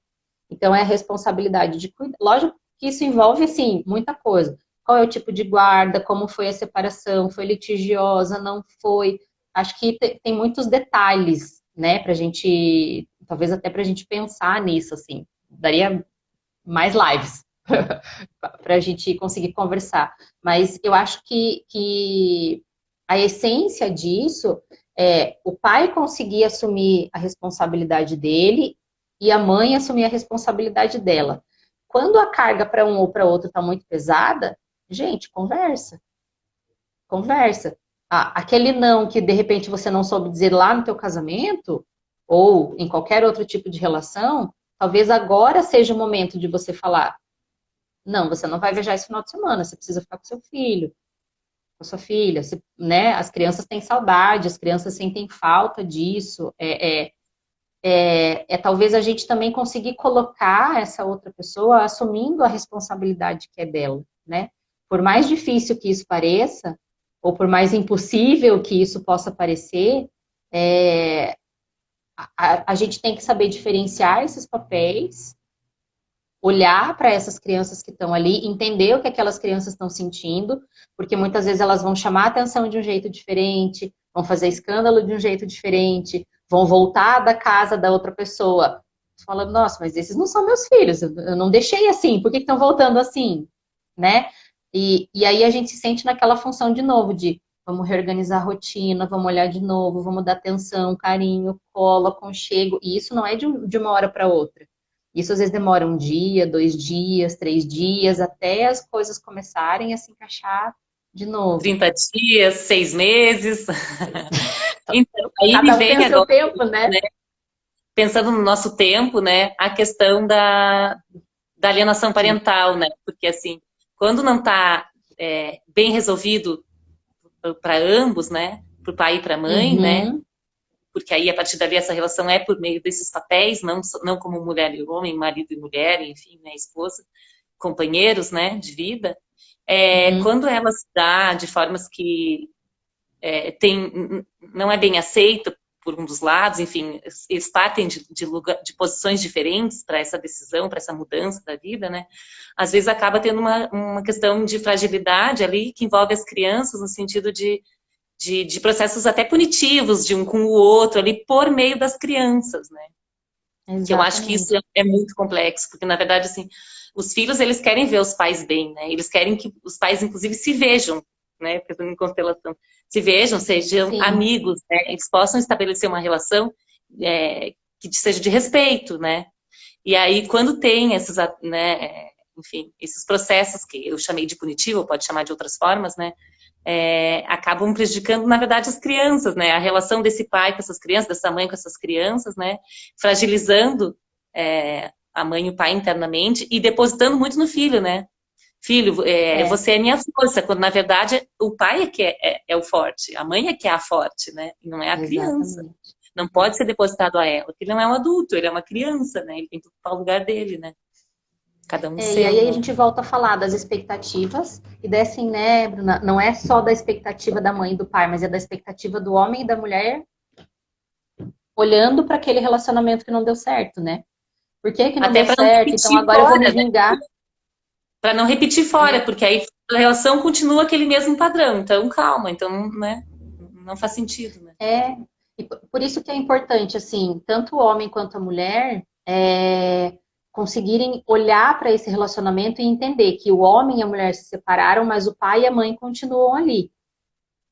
Então, é a responsabilidade de cuidar. Lógico que isso envolve, assim, muita coisa. Qual é o tipo de guarda, como foi a separação, foi litigiosa, não foi. Acho que tem muitos detalhes, né, pra gente, talvez até pra gente pensar nisso, assim. Daria mais lives para a gente conseguir conversar. Mas eu acho que a essência disso é o pai conseguir assumir a responsabilidade dele e a mãe assumir a responsabilidade dela. Quando a carga para um ou para outro está muito pesada, gente, conversa, conversa. Aquele não que de repente você não soube dizer lá no teu casamento ou em qualquer outro tipo de relação, talvez agora seja o momento de você falar: não, você não vai viajar esse final de semana, você precisa ficar com seu filho, com sua filha, né? As crianças têm saudade, as crianças sentem falta disso. Talvez a gente também conseguir colocar essa outra pessoa assumindo a responsabilidade que é dela, né? Por mais difícil que isso pareça, ou por mais impossível que isso possa parecer, é, a gente tem que saber diferenciar esses papéis, olhar para essas crianças que estão ali, entender o que aquelas crianças estão sentindo, porque muitas vezes elas vão chamar a atenção de um jeito diferente, vão fazer escândalo de um jeito diferente, vão voltar da casa da outra pessoa falando: nossa, mas esses não são meus filhos, eu não deixei assim, por que estão voltando assim, né? E aí a gente se sente naquela função de novo, de vamos reorganizar a rotina, vamos olhar de novo, vamos dar atenção, carinho, colo, aconchego, e isso não é de uma hora para outra. Isso às vezes demora um dia, 2 dias, 3 dias, até as coisas começarem a se encaixar de novo. 30 dias, 6 meses. Então, aí me Cada um tem o vem seu agora, tempo, né? né, pensando no nosso tempo, né, a questão da alienação Sim. parental, né? Porque assim, quando não está bem resolvido para ambos, né? Para o pai e para a mãe, né? Uhum, Porque aí a partir dali essa relação é por meio desses papéis, não como mulher e homem, marido e mulher, enfim, né? Esposa, companheiros, né? De vida. uhum. Quando ela se dá de formas que não é bem aceita por um dos lados, enfim, eles partem de posições diferentes para essa decisão, para essa mudança da vida, né? Às vezes acaba tendo uma questão de fragilidade ali que envolve as crianças no sentido de processos até punitivos de um com o outro ali por meio das crianças, né? Que eu acho que isso Exatamente. é muito complexo, porque na verdade, assim, os filhos eles querem ver os pais bem, né? Eles querem que os pais, inclusive, se vejam, né? Pensando em constelação, se vejam, sejam Sim. amigos, né? Eles possam estabelecer uma relação que seja de respeito, né? E aí, quando tem esses, né? Enfim, esses processos que eu chamei de punitivo, pode chamar de outras formas, né? Acabam prejudicando, na verdade, as crianças, né? A relação desse pai com essas crianças, dessa mãe com essas crianças, né? Fragilizando a mãe e o pai internamente e depositando muito no filho, né? Filho, É, você é minha força, quando na verdade o pai é que é o forte, a mãe é que é a forte, né? E não é a criança. exatamente. Não É. pode ser depositado a ela, porque ele não é um adulto, ele é uma criança, né? Ele tem que ocupar o lugar dele, né? Cada um no E seu, aí a né? gente volta a falar das expectativas, e dessem, né, Bruna, não é só da expectativa da mãe e do pai, mas é da expectativa do homem e da mulher olhando para aquele relacionamento que não deu certo, né? Por que que não Até deu para não certo? Então repetir agora eu vou me fora, né? vingar. Para não repetir fora, É, porque aí a relação continua aquele mesmo padrão. Então, calma, então, né? Não faz sentido, né? é. E por isso que é importante, assim, tanto o homem quanto a mulher conseguirem olhar para esse relacionamento e entender que o homem e a mulher se separaram, mas o pai e a mãe continuam ali,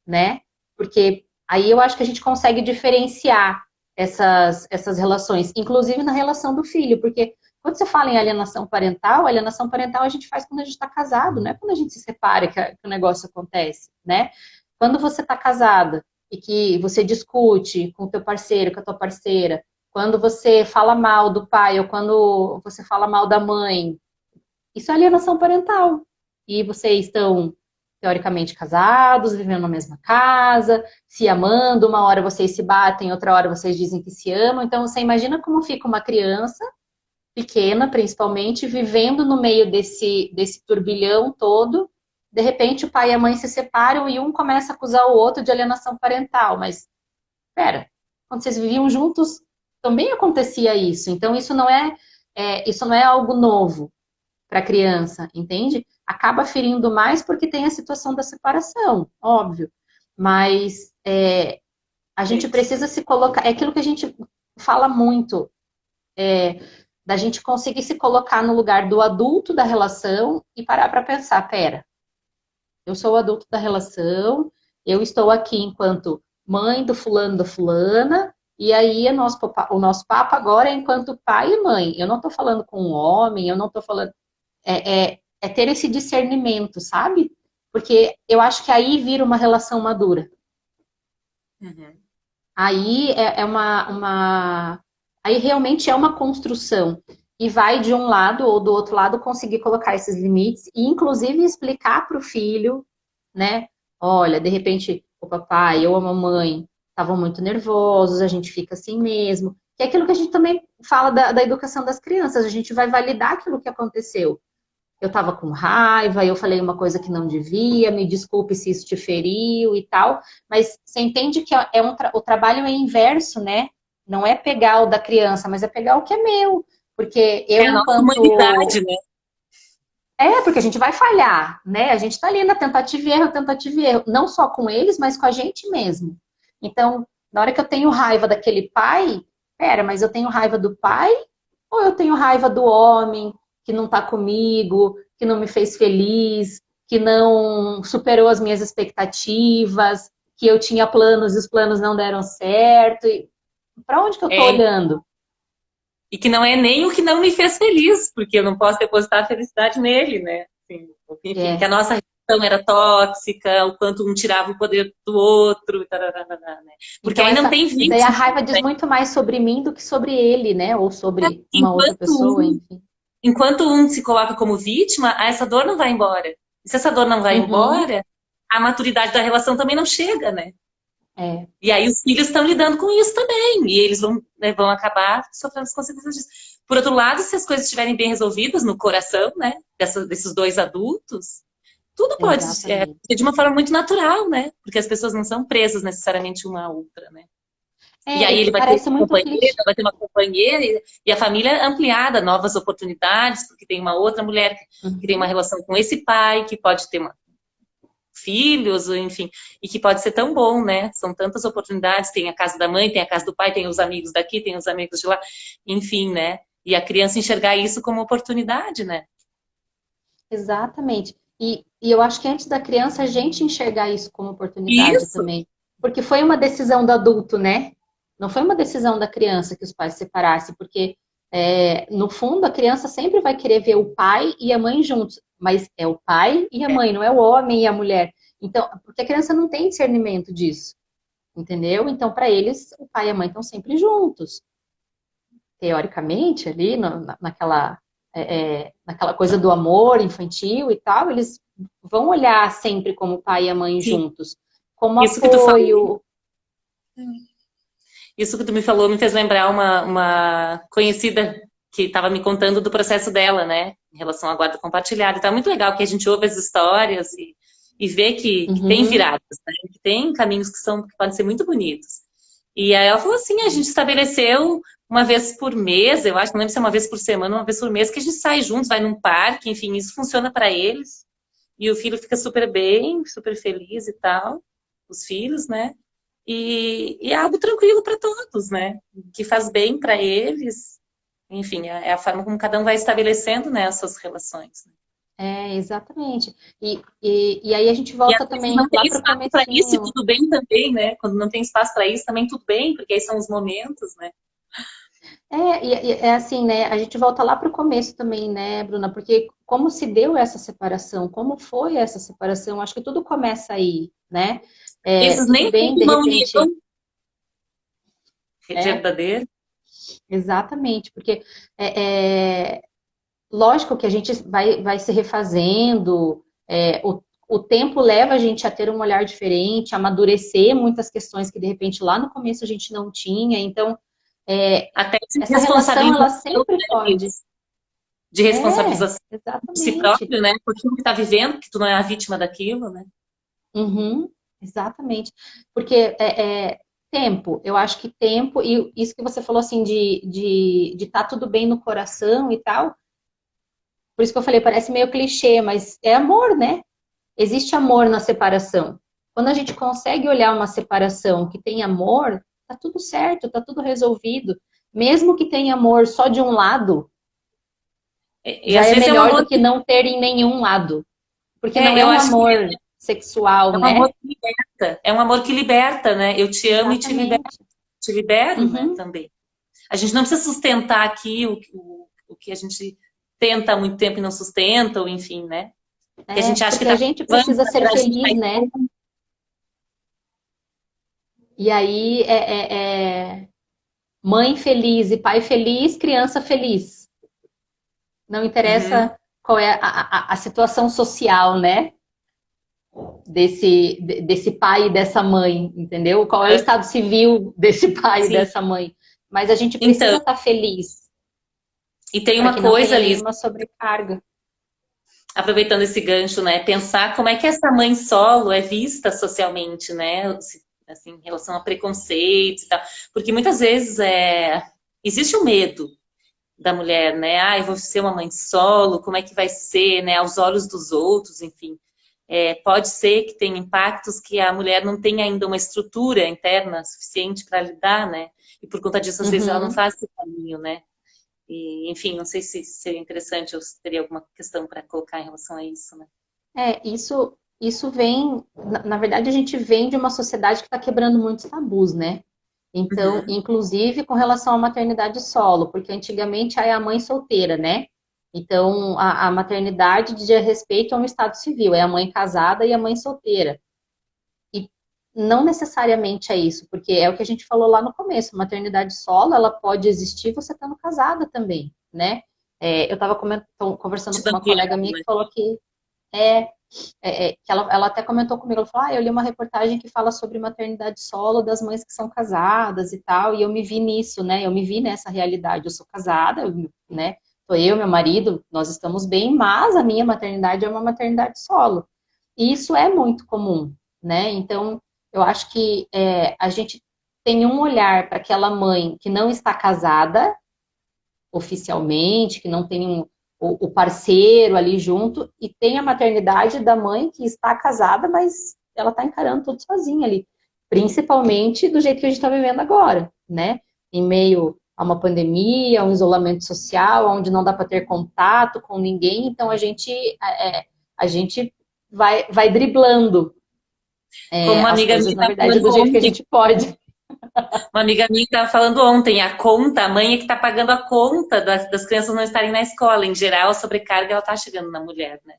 né? Porque aí eu acho que a gente consegue diferenciar essas relações, inclusive na relação do filho, porque quando você fala em alienação parental a gente faz quando a gente está casado, não é quando a gente se separa que o negócio acontece, né? Quando você está casada e que você discute com o teu parceiro, com a tua parceira, quando você fala mal do pai ou quando você fala mal da mãe, isso é alienação parental. E vocês estão, teoricamente, casados, vivendo na mesma casa, se amando, uma hora vocês se batem, outra hora vocês dizem que se amam. Então, você imagina como fica uma criança, pequena principalmente, vivendo no meio desse turbilhão todo. De repente, o pai e a mãe se separam e um começa a acusar o outro de alienação parental. Mas, pera, quando vocês viviam juntos, também acontecia isso. Então, isso não é algo novo para a criança, entende? Acaba ferindo mais porque tem a situação da separação, óbvio. Mas a gente Perfeito. precisa se colocar. É aquilo que a gente fala muito, da gente conseguir se colocar no lugar do adulto da relação e parar para pensar: pera, eu sou o adulto da relação, eu estou aqui enquanto mãe do fulano da fulana, e aí o nosso papo agora é enquanto pai e mãe. Eu não estou falando com um homem, eu não estou falando. É ter esse discernimento, sabe? Porque eu acho que aí vira uma relação madura. Uhum. Aí aí realmente é uma construção. E vai de um lado ou do outro lado conseguir colocar esses limites e, inclusive, explicar para o filho, né? Olha, de repente, o papai ou a mamãe estavam muito nervosos, a gente fica assim mesmo. Que é aquilo que a gente também fala da educação das crianças, a gente vai validar aquilo que aconteceu. Eu estava com raiva, eu falei uma coisa que não devia, me desculpe se isso te feriu e tal, mas você entende que o trabalho é inverso, né? Não é pegar o da criança, mas é pegar o que é meu. Porque É eu, a nossa enquanto. humanidade, né? Porque a gente vai falhar, né? A gente está ali na tentativa e erro, não só com eles, mas com a gente mesmo. Então, na hora que eu tenho raiva daquele pai, pera, mas eu tenho raiva do pai ou eu tenho raiva do homem que não está comigo, que não me fez feliz, que não superou as minhas expectativas, que eu tinha planos e os planos não deram certo? Para onde que eu estou É, olhando? E que não é nem o que não me fez feliz, porque eu não posso depositar a felicidade nele, né? Assim, enfim, que É, a nossa relação era tóxica, o quanto um tirava o poder do outro, né? Porque então aí não tem e daí a vítima, raiva diz né? muito mais sobre mim do que sobre ele, né? Ou sobre uma outra Enquanto pessoa, um, enfim. enquanto um se coloca como vítima, essa dor não vai embora. E se essa dor não vai Uhum, embora, a maturidade da relação também não chega, né? é, E aí os filhos estão lidando com isso também, e eles vão, né, vão acabar sofrendo as consequências disso. Por outro lado, se as coisas estiverem bem resolvidas no coração, né, desses dois adultos, tudo pode exatamente. ser de uma forma muito natural, né? Porque as pessoas não são presas necessariamente uma à outra, né? E É, aí e ele que vai ter parece uma muito companheira, clichê. vai ter uma companheira, e a família é ampliada, novas oportunidades, porque tem uma outra mulher que tem uma Uhum. relação com esse pai, que pode ter filhos, enfim, e que pode ser tão bom, né? São tantas oportunidades, tem a casa da mãe, tem a casa do pai, tem os amigos daqui, tem os amigos de lá, enfim, né? E a criança enxergar isso como oportunidade, né? Exatamente. E eu acho que antes da criança a gente enxergar isso como oportunidade Isso, também. Porque foi uma decisão do adulto, né? Não foi uma decisão da criança que os pais se separassem, porque no fundo a criança sempre vai querer ver o pai e a mãe juntos, mas é o pai e a mãe, não é o homem e a mulher. Então, porque a criança não tem discernimento disso, entendeu? Então, para eles, o pai e a mãe estão sempre juntos teoricamente, ali, naquela coisa do amor infantil e tal, eles vão olhar sempre como o pai e a mãe sim. juntos, como Isso que tu falou, apoio. isso que tu me falou me fez lembrar uma conhecida que estava me contando do processo dela, né? Em relação à guarda compartilhada. Então é muito legal que a gente ouve as histórias e vê que tem Uhum, viradas, né? Que tem caminhos que podem ser muito bonitos. E aí ela falou assim, a gente estabeleceu uma vez por mês, eu acho, não lembro se é uma vez por semana, uma vez por mês, que a gente sai juntos, vai num parque, enfim, isso funciona para eles. E o filho fica super bem, super feliz e tal, os filhos, né? E é algo tranquilo para todos, né? Que faz bem para eles. Enfim, é a forma como cada um vai estabelecendo, né, as suas relações. Né? exatamente. E aí a gente E às volta vezes também não lá tem para o espaço para isso e comecinho. tudo bem também, né? Quando não tem espaço para isso, também tudo bem, porque aí são os momentos, né? É assim, né? A gente volta lá para o começo também, né, Bruna? Porque como se deu essa separação? Como foi essa separação? Acho que tudo começa aí, né? Esses Tudo nem têm bem, de uma repente, união é, verdadeira. exatamente, porque é lógico que a gente vai se refazendo, o tempo leva a gente a ter um olhar diferente, a amadurecer muitas questões que de repente lá no começo a gente não tinha, então é, Até de essa relação ela responsabilização, sempre né, pode. Liz? De responsabilização de si Exatamente. próprio, né? Por tudo que está vivendo, que tu não é a vítima daquilo, né? Uhum, exatamente. Porque tempo, eu acho que tempo, e isso que você falou assim de tá tudo bem no coração e tal, por isso que eu falei, parece meio clichê, mas é amor, né? Existe amor na separação. Quando a gente consegue olhar uma separação que tem amor, tá tudo certo, tá tudo resolvido. Mesmo que tenha amor só de um lado, E já às é vezes é um melhor do amor que não ter em nenhum lado. Porque não é eu um acho que amor sexual, é um amor né? que liberta. É um amor que liberta, né? Eu te amo e Exatamente. te libero, né? Uhum. Também. A gente não precisa sustentar aqui o que a gente tenta há muito tempo e não sustenta, ou enfim, né? Que a gente acha que Porque a está gente vamos, precisa na ser verdade a gente está feliz, né? E aí mãe feliz e pai feliz, criança feliz. Não uhum, interessa qual é a situação social, né? Desse pai e dessa mãe, entendeu? Qual é o estado civil desse pai e sim. dessa mãe. Mas a gente Então, precisa estar feliz e tem para uma que não coisa tenha ali, nenhuma sobrecarga. aproveitando esse gancho, né? Pensar como é que essa mãe solo é vista socialmente, né? Assim, em relação a preconceitos e tal. Porque muitas vezes existe o medo da mulher, né? Ah, eu vou ser uma mãe solo, como é que vai ser, né? Aos olhos dos outros, enfim. Pode ser que tenha impactos que a mulher não tenha ainda uma estrutura interna suficiente para lidar, né? E por conta disso, às vezes, ela não Uhum. faz esse caminho, né? E, enfim, não sei se seria interessante ou se teria alguma questão para colocar em relação a isso, né? Isso vem, na verdade, a gente vem de uma sociedade que está quebrando muitos tabus, né? Então, Uhum. inclusive com relação à maternidade solo, porque antigamente aí é a mãe solteira, né? Então, a maternidade dizia respeito a um estado civil, é a mãe casada e a mãe solteira. E não necessariamente é isso, porque é o que a gente falou lá no começo, maternidade solo, ela pode existir você estando casada também, né? Eu estava conversando Te com uma ampliar, colega minha né? que falou que é, que ela até comentou comigo, ela falou, eu li uma reportagem que fala sobre maternidade solo das mães que são casadas e tal, e eu me vi nisso, né? Eu me vi nessa realidade. Eu sou casada, né? Sou eu, meu marido, nós estamos bem, mas a minha maternidade é uma maternidade solo. E isso é muito comum, né? Então, eu acho que a gente tem um olhar para aquela mãe que não está casada oficialmente, que não tem o parceiro ali junto, e tem a maternidade da mãe que está casada, mas ela está encarando tudo sozinha ali. Principalmente do jeito que a gente está vivendo agora, né? Em meio a uma pandemia, a um isolamento social, onde não dá para ter contato com ninguém, então a gente vai driblando Como uma as amiga minha coisas, na estava verdade, falando do jeito que a ontem, gente pode. uma amiga minha estava falando ontem, a conta, a mãe é que está pagando a conta das crianças não estarem na escola. Em geral, a sobrecarga ela está chegando na mulher, né?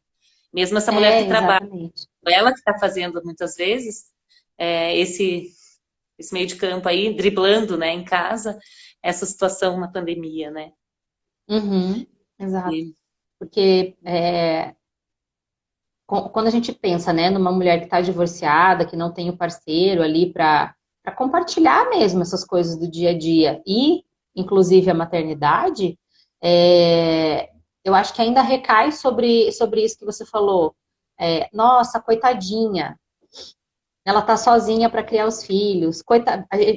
Mesmo essa mulher que trabalha, Exatamente. ela que está fazendo muitas vezes esse meio de campo aí, driblando, né, em casa, essa situação na pandemia, né? Uhum, exato. E, Porque quando a gente pensa, né, numa mulher que está divorciada, que não tem o parceiro ali para compartilhar mesmo essas coisas do dia a dia e, inclusive, a maternidade, é, eu acho que ainda recai sobre isso que você falou. Nossa, coitadinha, ela tá sozinha para criar os filhos.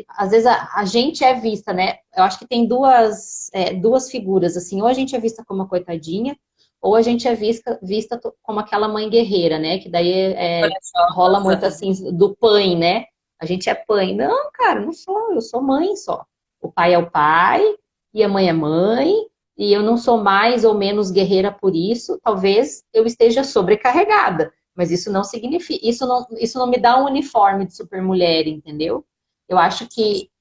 Às vezes a gente é vista, né? Eu acho que tem duas figuras, assim, ou a gente é vista como uma coitadinha, ou a gente é vista como aquela mãe guerreira, né? Que daí rola muito corajosa. assim do pai, né? A gente é pai. Não, cara, não sou, eu sou mãe só. O pai é o pai, e a mãe é mãe, e eu não sou mais ou menos guerreira por isso. Talvez eu esteja sobrecarregada. Mas isso não significa, isso não me dá um uniforme de supermulher, entendeu? Eu acho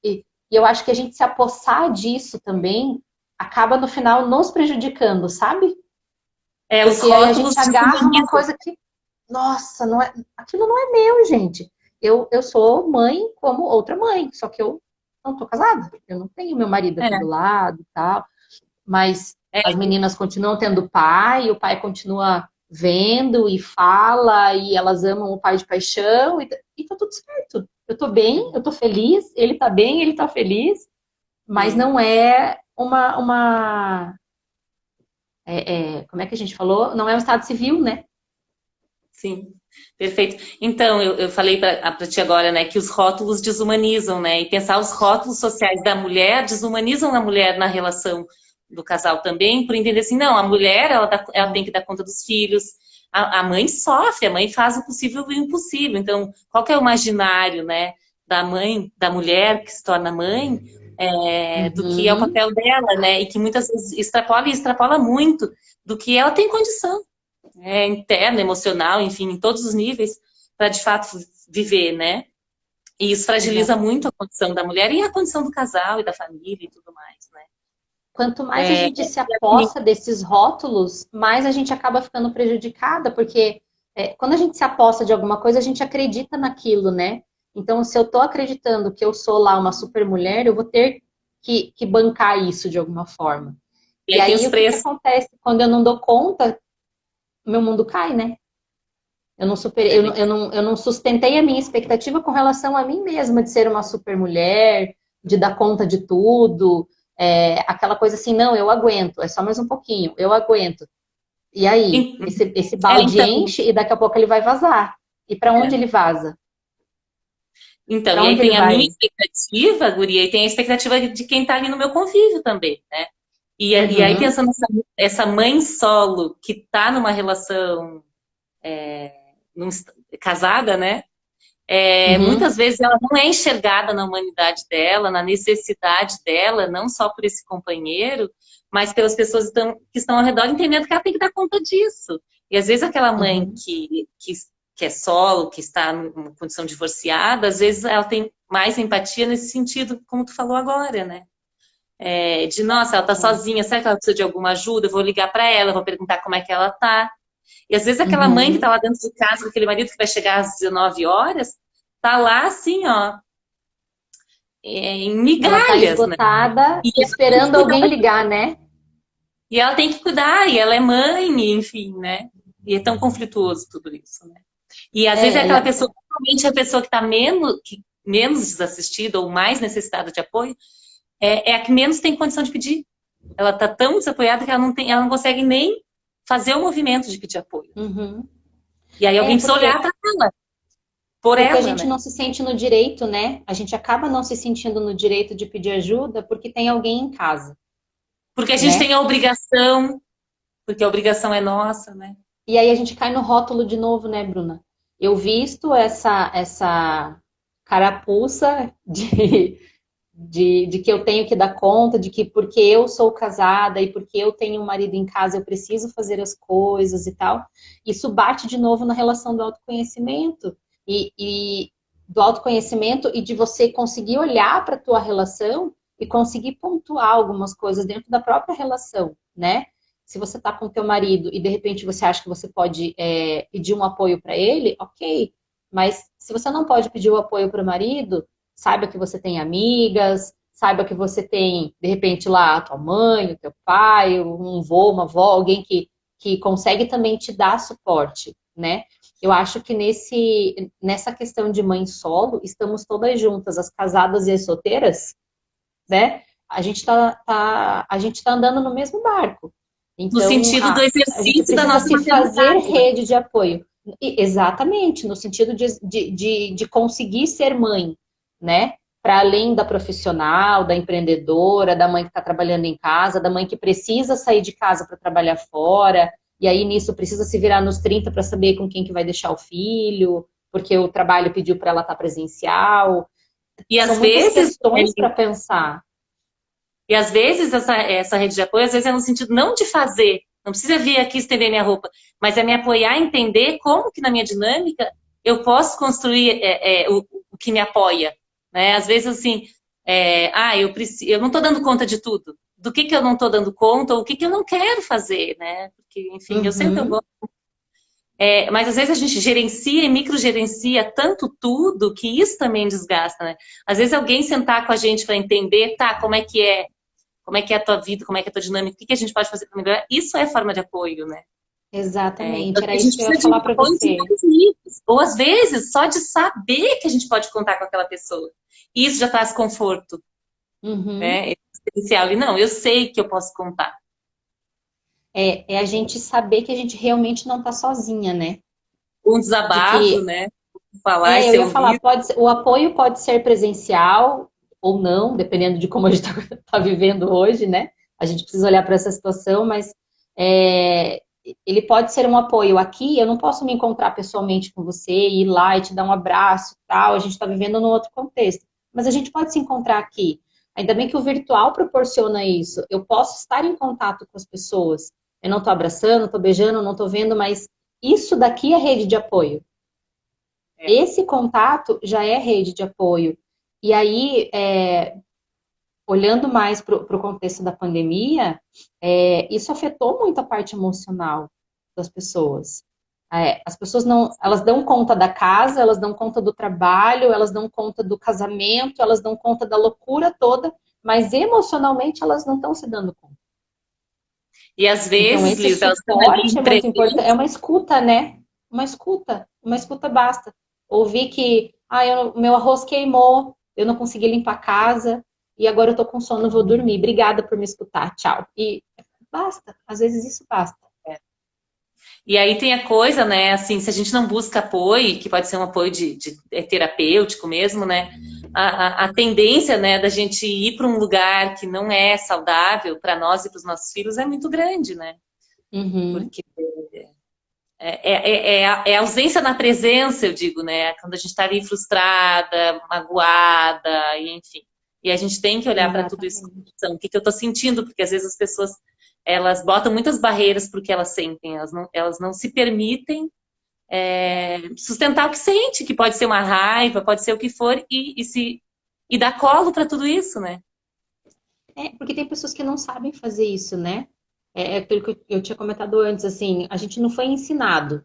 e eu acho que a gente se apossar disso também acaba no final nos prejudicando, sabe? Os Porque aí a gente rótulos agarra uma desumanizam. coisa que, nossa, não é, aquilo não é meu, gente. Eu sou mãe como outra mãe, só que eu não tô casada, eu não tenho meu marido É, aqui do lado e tal, mas é, as meninas continuam tendo pai, o pai continua vendo e fala, e elas amam o pai de paixão, e tá tudo certo. Eu tô bem, eu tô feliz, ele tá bem, ele tá feliz, mas sim. não é como é que a gente falou? Não é um estado civil, né? Sim, perfeito. Então, eu falei para ti agora, né, que os rótulos desumanizam, né, e pensar os rótulos sociais da mulher desumanizam a mulher na relação do casal também, por entender assim, não, a mulher, ela tem que dar conta dos filhos, a mãe sofre, a mãe faz o possível e o impossível. Então, qual que é o imaginário, né, da mãe, da mulher que se torna mãe, do que é o Uhum. papel dela, né, e que muitas vezes extrapola e extrapola muito do que ela tem condição interna, emocional, enfim, em todos os níveis, para de fato viver, né? E isso fragiliza Exato. muito a condição da mulher e a condição do casal e da família e tudo mais, né? Quanto mais a É, gente se aposta desses rótulos, mais a gente acaba ficando prejudicada, porque quando a gente se aposta de alguma coisa, a gente acredita naquilo, né? Então, se eu tô acreditando que eu sou lá uma super mulher, eu vou ter que bancar isso de alguma forma. e E aí tem aí, os o que preços. acontece? Quando eu não dou conta, meu mundo cai, né? Eu não, superei, É bem, eu não sustentei a minha expectativa com relação a mim mesma de ser uma super mulher, de dar conta de tudo, aquela coisa assim, não, eu aguento, é só mais um pouquinho, eu aguento. E aí, esse balde então, enche e daqui a pouco ele vai vazar. E para onde é. ele vaza? Então, Para e aí onde ele tem a minha vai? expectativa, guria, e tem a expectativa de quem está ali no meu convívio também, né? E aí Uhum, pensando essa mãe solo que está numa relação num, casada, né? uhum, Muitas vezes ela não é enxergada na humanidade dela, na necessidade dela, não só por esse companheiro, mas pelas pessoas que estão ao redor, entendendo que ela tem que dar conta disso. E às vezes aquela mãe uhum, que é solo, que está numa condição divorciada, às vezes ela tem mais empatia nesse sentido, como tu falou agora, né? De, nossa, ela tá sozinha, será que ela precisa de alguma ajuda? Eu vou ligar para ela, vou perguntar como é que ela tá. E às vezes aquela mãe que tá lá dentro de casa, com aquele marido que vai chegar às 19 horas, tá lá assim, ó, em Ela tá migalhas, né? esgotada, E ela tem que esperando cuidar, alguém ligar, né? e ela tem que cuidar, e ela é mãe, enfim, né? E é tão conflituoso tudo isso, né? E às vezes é aquela pessoa, principalmente a pessoa que está menos desassistida ou mais necessitada de apoio, é a que menos tem condição de pedir. Ela está tão desapoiada que ela não consegue nem fazer o movimento de pedir apoio. Uhum. E aí alguém precisa olhar Porque, para ela, por porque a ela, gente né? não se sente no direito, né? A gente acaba não se sentindo no direito de pedir ajuda porque tem alguém em casa, Porque a gente tem né? a obrigação, porque a obrigação é nossa, né? E aí a gente cai no rótulo de novo, né, Bruna? Eu visto essa carapuça de que eu tenho que dar conta, de que porque eu sou casada e porque eu tenho um marido em casa, eu preciso fazer as coisas e tal. Isso bate de novo na relação do autoconhecimento e do autoconhecimento e de você conseguir olhar para a tua relação e conseguir pontuar algumas coisas dentro da própria relação, né? Se você está com o teu marido e de repente você acha que você pode pedir um apoio para ele, ok. Mas se você não pode pedir o apoio para o marido, saiba que você tem amigas, saiba que você tem, de repente, lá a tua mãe, o teu pai, um vô, uma avó, alguém que consegue também te dar suporte, né? Eu acho que nessa questão de mãe solo, estamos todas juntas, as casadas e as solteiras, né? A gente tá andando no mesmo barco. No Então, sentido do a gente exercício da precisa nossa se fazer maternidade, né? rede de apoio. Exatamente, no sentido de conseguir ser mãe, né? Para além da profissional, da empreendedora, da mãe que está trabalhando em casa, da mãe que precisa sair de casa para trabalhar fora, e aí nisso precisa se virar nos 30 para saber com quem que vai deixar o filho, porque o trabalho pediu para ela estar presencial. E São às muitas vezes, questões para pensar. essa rede de apoio, às vezes é no sentido não de fazer, não precisa vir aqui estender minha roupa, mas é me apoiar, entender como que na minha dinâmica eu posso construir o que me apoia, né? Às vezes assim, eu não estou dando conta de tudo. Do que eu não estou dando conta, ou o que eu não quero fazer, né? Porque, enfim, eu sei o que eu Uhum, gosto. Mas às vezes a gente gerencia e microgerencia tanto tudo que isso também desgasta, né? Às vezes alguém sentar com a gente para entender, tá, como é que é a tua vida, como é que é a tua dinâmica, o que a gente pode fazer para melhorar, isso é forma de apoio, né? Então, exatamente, era a isso gente que eu ia precisa de falar um para apoio de você. vários níveis, ou às vezes só de saber que a gente pode contar com aquela pessoa. E isso já traz conforto, Uhum. né? É essencial. E não, eu sei que eu posso contar. É a gente saber que a gente realmente não está sozinha, né? Um De desabafo, que, né? Falar e eu ser ia falar, ouvido. o apoio pode ser presencial ou não, dependendo de como a gente está tá vivendo hoje, né? A gente precisa olhar para essa situação, mas é, ele pode ser um apoio aqui. Eu não posso me encontrar pessoalmente com você, ir lá e te dar um abraço, tal. A gente está vivendo num outro contexto, mas a gente pode se encontrar aqui. Ainda bem que o virtual proporciona isso. Eu posso estar em contato com as pessoas. Eu não estou abraçando, estou beijando, não estou vendo, mas isso daqui é rede de apoio. É. Esse contato já é rede de apoio. E aí, olhando mais para o contexto da pandemia, isso afetou muito a parte emocional das pessoas. As pessoas não, elas dão conta da casa, elas dão conta do trabalho, elas dão conta do casamento, elas dão conta da loucura toda, mas emocionalmente elas não estão se dando conta. E às Então, vezes, esse Liz, elas estão ali suporte é muito importante. É presentes. uma escuta, né? Uma escuta basta. Ouvir que, meu arroz queimou, eu não consegui limpar a casa, e agora eu tô com sono, vou dormir. Obrigada por me escutar, tchau. E basta, às vezes isso basta. E aí tem a coisa, né, assim, se a gente não busca apoio, que pode ser um apoio terapêutico mesmo, né, a tendência, né, da gente ir para um lugar que não é saudável para nós e para os nossos filhos é muito grande, né, Uhum, porque é a ausência na presença, eu digo, né, quando a gente está ali frustrada, magoada, e enfim. E a gente tem que olhar para tudo isso com exatamente. atenção. O que eu estou sentindo, porque às vezes as pessoas elas botam muitas barreiras porque elas sentem, elas não se permitem sustentar o que sente, que pode ser uma raiva, pode ser o que for, e dar colo para tudo isso, né? Porque tem pessoas que não sabem fazer isso, né? É aquilo que eu tinha comentado antes, assim, a gente não foi ensinado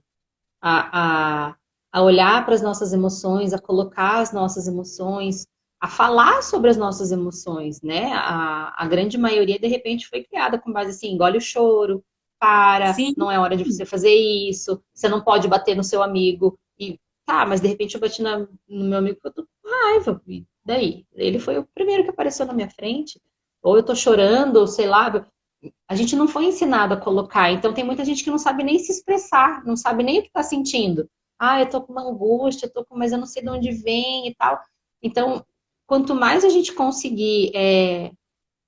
a, a, a olhar para as nossas emoções, a colocar as nossas emoções, a falar sobre as nossas emoções, né? A grande maioria, de repente, foi criada com base assim, engole o choro, para, Sim, não é hora de você fazer isso, você não pode bater no seu amigo. E tá, mas de repente eu bati no meu amigo porque eu tô com raiva. E daí? Ele foi o primeiro que apareceu na minha frente. Ou eu tô chorando, ou sei lá. A gente não foi ensinado a colocar. Então tem muita gente que não sabe nem se expressar, não sabe nem o que tá sentindo. Ah, eu tô com uma angústia, mas eu não sei de onde vem e tal. Então, quanto mais a gente conseguir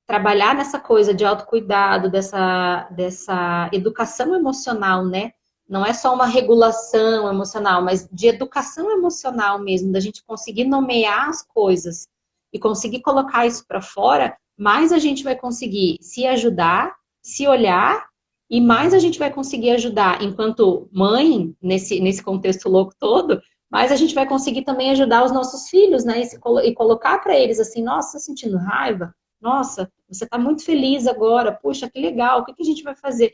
trabalhar nessa coisa de autocuidado, dessa educação emocional, né? Não é só uma regulação emocional, mas de educação emocional mesmo, da gente conseguir nomear as coisas e conseguir colocar isso para fora, mais a gente vai conseguir se ajudar, se olhar, e mais a gente vai conseguir ajudar enquanto mãe, nesse contexto louco todo, mais a gente vai conseguir também ajudar os nossos filhos, né? E colocar para eles assim, nossa, tá sentindo raiva? Nossa, você está muito feliz agora, puxa, que legal, o que a gente vai fazer?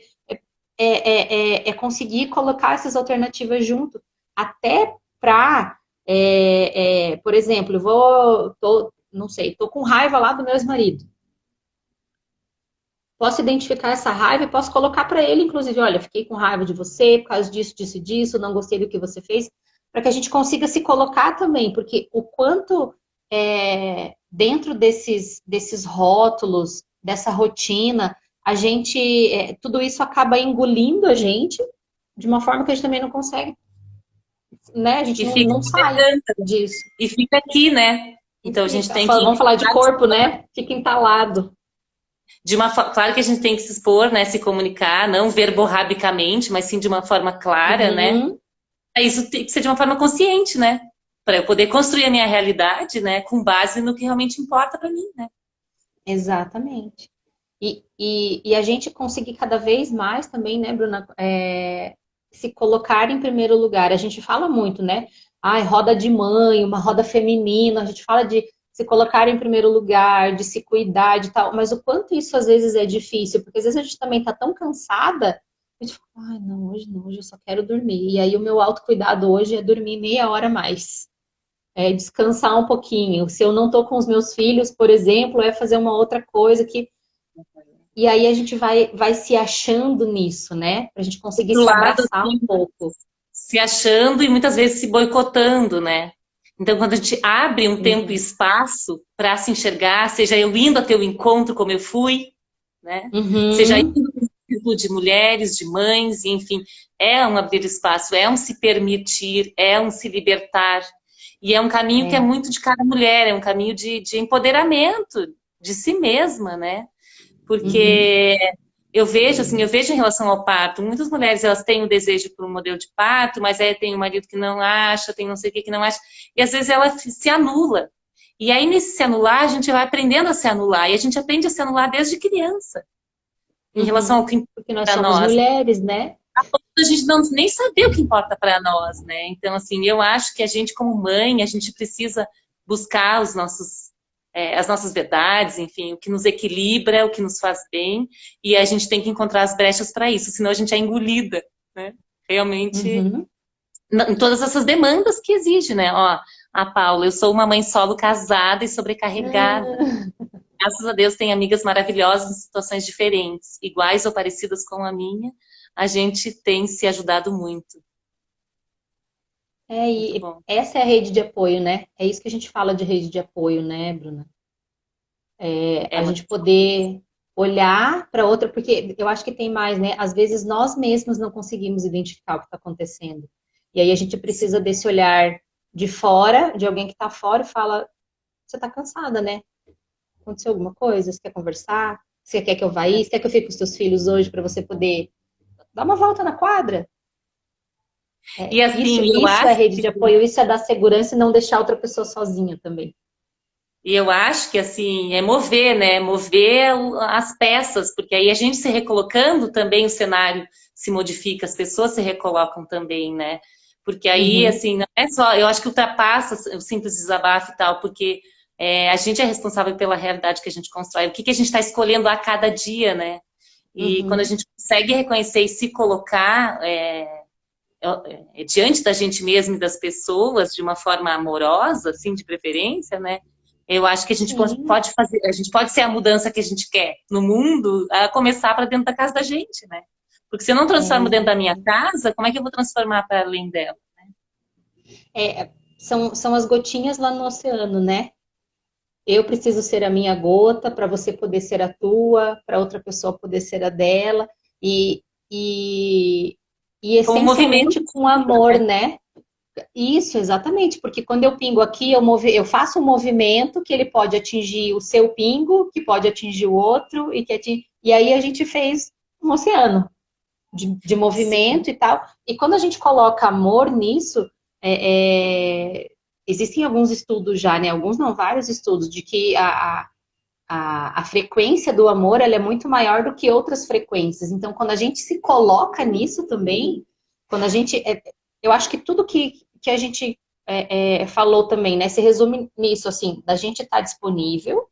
Conseguir colocar essas alternativas junto, até para, por exemplo, não sei, tô com raiva lá do meu ex-marido. Posso identificar essa raiva e posso colocar para ele, inclusive, olha, fiquei com raiva de você por causa disso, disso e disso, não gostei do que você fez, para que a gente consiga se colocar também, porque o quanto dentro desses rótulos, dessa rotina, a gente, tudo isso acaba engolindo a gente de uma forma que a gente também não consegue, né? A gente e não sai disso. e fica aqui, né? E Então a gente fica, tem que vamos falar de corpo, né? Fica entalado. claro que a gente tem que se expor, né, se comunicar, não verborrabicamente, mas sim de uma forma clara, né? Uhum. Isso tem que ser de uma forma consciente, né? Para eu poder construir a minha realidade, né, com base no que realmente importa para mim, né? Exatamente. E a gente conseguir cada vez mais também, né, Bruna, se colocar em primeiro lugar. A gente fala muito, né? Ai, roda de mãe, uma roda feminina, a gente fala de se colocar em primeiro lugar, de se cuidar de tal, mas o quanto isso às vezes é difícil, porque às vezes a gente também tá tão cansada, a gente fala, ai, não, hoje eu só quero dormir. E aí o meu autocuidado hoje é dormir meia hora a mais. É descansar um pouquinho. Se eu não tô com os meus filhos, por exemplo, é fazer uma outra coisa que e aí a gente vai se achando nisso, né? Pra gente conseguir Do se lado, abraçar um assim, pouco. se achando e muitas vezes se boicotando, né? Então, quando a gente abre um tempo e Uhum. espaço para se enxergar, seja eu indo a teu encontro como eu fui, né? Seja Uhum. indo com círculo de mulheres, de mães, enfim, é um abrir espaço, é um se permitir, é um se libertar. E é um caminho que é É. muito de cada mulher, é um caminho de empoderamento de si mesma, né? Uhum. Porque eu vejo em relação ao parto, muitas mulheres elas têm o desejo por um modelo de parto, mas aí tem um marido que não acha, tem não sei o que não acha, e às vezes ela se anula. E aí, nesse se anular, a gente vai aprendendo a se anular, e a gente aprende a se anular desde criança, em relação Uhum. ao que importa Porque nós para somos nós. mulheres, né? A gente não nem saber o que importa para nós, né? Então, assim, eu acho que a gente, como mãe, a gente precisa buscar as nossas verdades, enfim, o que nos equilibra, o que nos faz bem, e a gente tem que encontrar as brechas para isso, senão a gente é engolida, né? Realmente, Uhum. em todas essas demandas que exige, né? Ó, a Paula, eu sou uma mãe solo casada e sobrecarregada. Ah, Graças a Deus tem amigas maravilhosas em situações diferentes, iguais ou parecidas com a minha. A gente tem se ajudado muito. Muito e bom. essa é a rede de apoio, né? É isso que a gente fala de rede de apoio, né, Bruna? É A muito gente poder olhar para outra, porque eu acho que tem mais, né? Às vezes nós mesmos não conseguimos identificar o que está acontecendo. E aí a gente precisa sim. desse olhar de fora, de alguém que está fora e fala, você está cansada, né? Aconteceu alguma coisa? Você quer conversar? Você quer que eu vá aí? Você quer que eu fique com os seus filhos hoje para você poder dar uma volta na quadra? E Isso, assim, eu isso é acho rede que de apoio, isso é dar segurança e não deixar outra pessoa sozinha também. assim, é mover, né? Mover as peças, porque aí a gente se recolocando também o cenário se modifica, as pessoas se recolocam também, né? Porque aí, Uhum. assim, não é só, eu acho que ultrapassa o simples desabafo e tal, porque a gente é responsável pela realidade que a gente constrói, o que que a gente está escolhendo a cada dia, né? E quando a Uhum. gente consegue reconhecer e se colocar diante da gente mesmo e das pessoas de uma forma amorosa, assim, de preferência, né? Eu acho que a gente Sim, pode fazer, a gente pode ser a mudança que a gente quer no mundo, a começar para dentro da casa da gente, né? Porque se eu não transformo dentro da minha exatamente. casa, como é que eu vou transformar para além dela? São as gotinhas lá no oceano, né? Eu preciso ser a minha gota para você poder ser a tua, para outra pessoa poder ser a dela, e, e, e Com o movimento, essencialmente com amor, né? Isso, exatamente, porque quando eu pingo aqui, eu faço um movimento que ele pode atingir o seu pingo, que pode atingir o outro, e aí a gente fez um oceano de sim, movimento e tal. E quando a gente coloca amor nisso, existem alguns estudos já, né? Alguns não, vários estudos, de que a frequência do amor ela é muito maior do que outras frequências. Então, quando a gente se coloca nisso também, quando a gente. Eu acho que tudo que a gente falou também, né? Se resume nisso, assim, da gente estar disponível,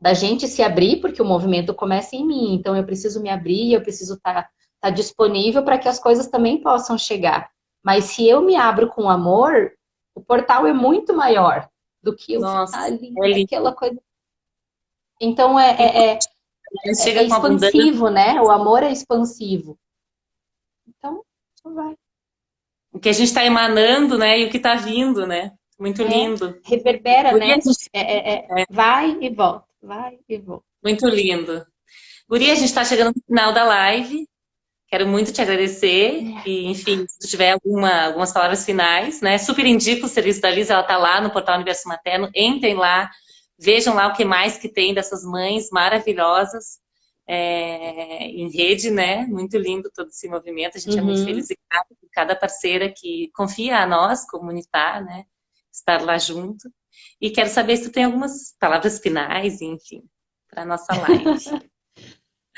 da gente se abrir, porque o movimento começa em mim. Então, eu preciso me abrir, eu preciso estar disponível para que as coisas também possam chegar. Mas se eu me abro com amor, o portal é muito maior do que eu ficar nossa, ali é lindo. naquela coisa. Então, E quando é chega com abundância, expansivo, né? O amor é expansivo. Então, só vai. o que a gente está emanando, né? E o que está vindo, né? Muito É, lindo. reverbera, Guria, né? Vai e volta, vai e volta. muito lindo. Guria, a gente está chegando no final da live. Quero muito te agradecer e, enfim, se tu tiver algumas palavras finais, né? Super indico o serviço da Liz, ela tá lá no portal Universo Materno. Entrem lá, vejam lá o que mais que tem dessas mães maravilhosas em rede, né? Muito lindo todo esse movimento. A gente é muito Uhum. feliz e grata por cada parceira que confia a nós, comunitar, né? Estar lá junto. E quero saber se tu tem algumas palavras finais, enfim, para nossa live.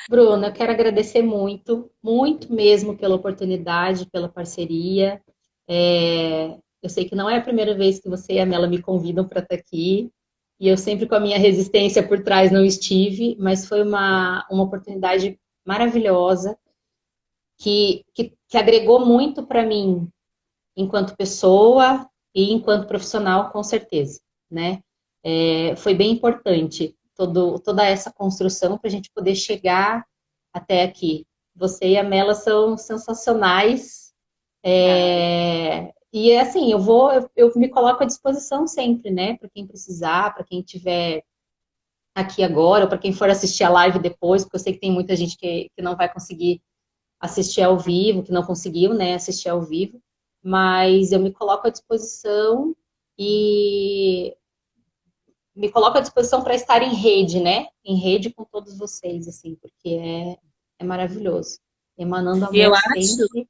Bruna, eu quero agradecer muito, muito mesmo pela oportunidade, pela parceria. Eu sei que não é a primeira vez que você e a Mela me convidam para estar aqui, e eu sempre com a minha resistência por trás não estive, mas foi uma oportunidade maravilhosa que agregou muito para mim enquanto pessoa e enquanto profissional, com certeza, né? Foi bem importante toda essa construção para a gente poder chegar até aqui. Você e a Mela são sensacionais. Ai, E assim, eu me coloco à disposição sempre, né? Para quem precisar, para quem tiver aqui agora, ou para quem for assistir a live depois, porque eu sei que tem muita gente que não vai conseguir assistir ao vivo, que não conseguiu, né, assistir ao vivo, mas eu me coloco à disposição e me coloco à disposição para estar em rede, né? Em rede com todos vocês, assim, porque é maravilhoso. Emanando e eu amor sempre.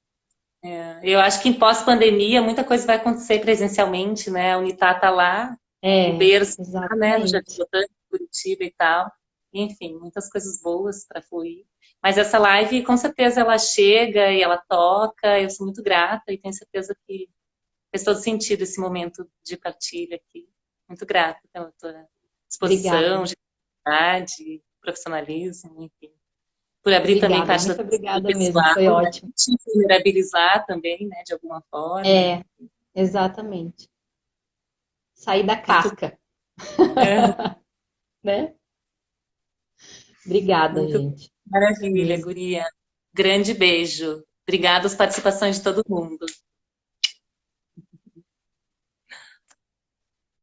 Eu acho que em pós-pandemia muita coisa vai acontecer presencialmente, né? A Unitá tá lá, no berço, lá, né? No Jardim Exatamente. Botânico, Curitiba e tal. Enfim, muitas coisas boas para fluir. Mas essa live, com certeza, ela chega e ela toca. Eu sou muito grata e tenho certeza que fez todo sentido esse momento de partilha aqui. Muito grata pela tua disposição, Obrigada. generosidade, profissionalismo, enfim por abrir também Obrigada, parte da muito tua vida obrigada mesmo. pessoal, Foi né? ótimo. Te vulnerabilizar também, né? De alguma forma. É, exatamente. Sair da Muito, casca, é, né? Obrigada, muito gente. maravilha, Mesmo. guria. Grande beijo. Obrigada às participações de todo mundo.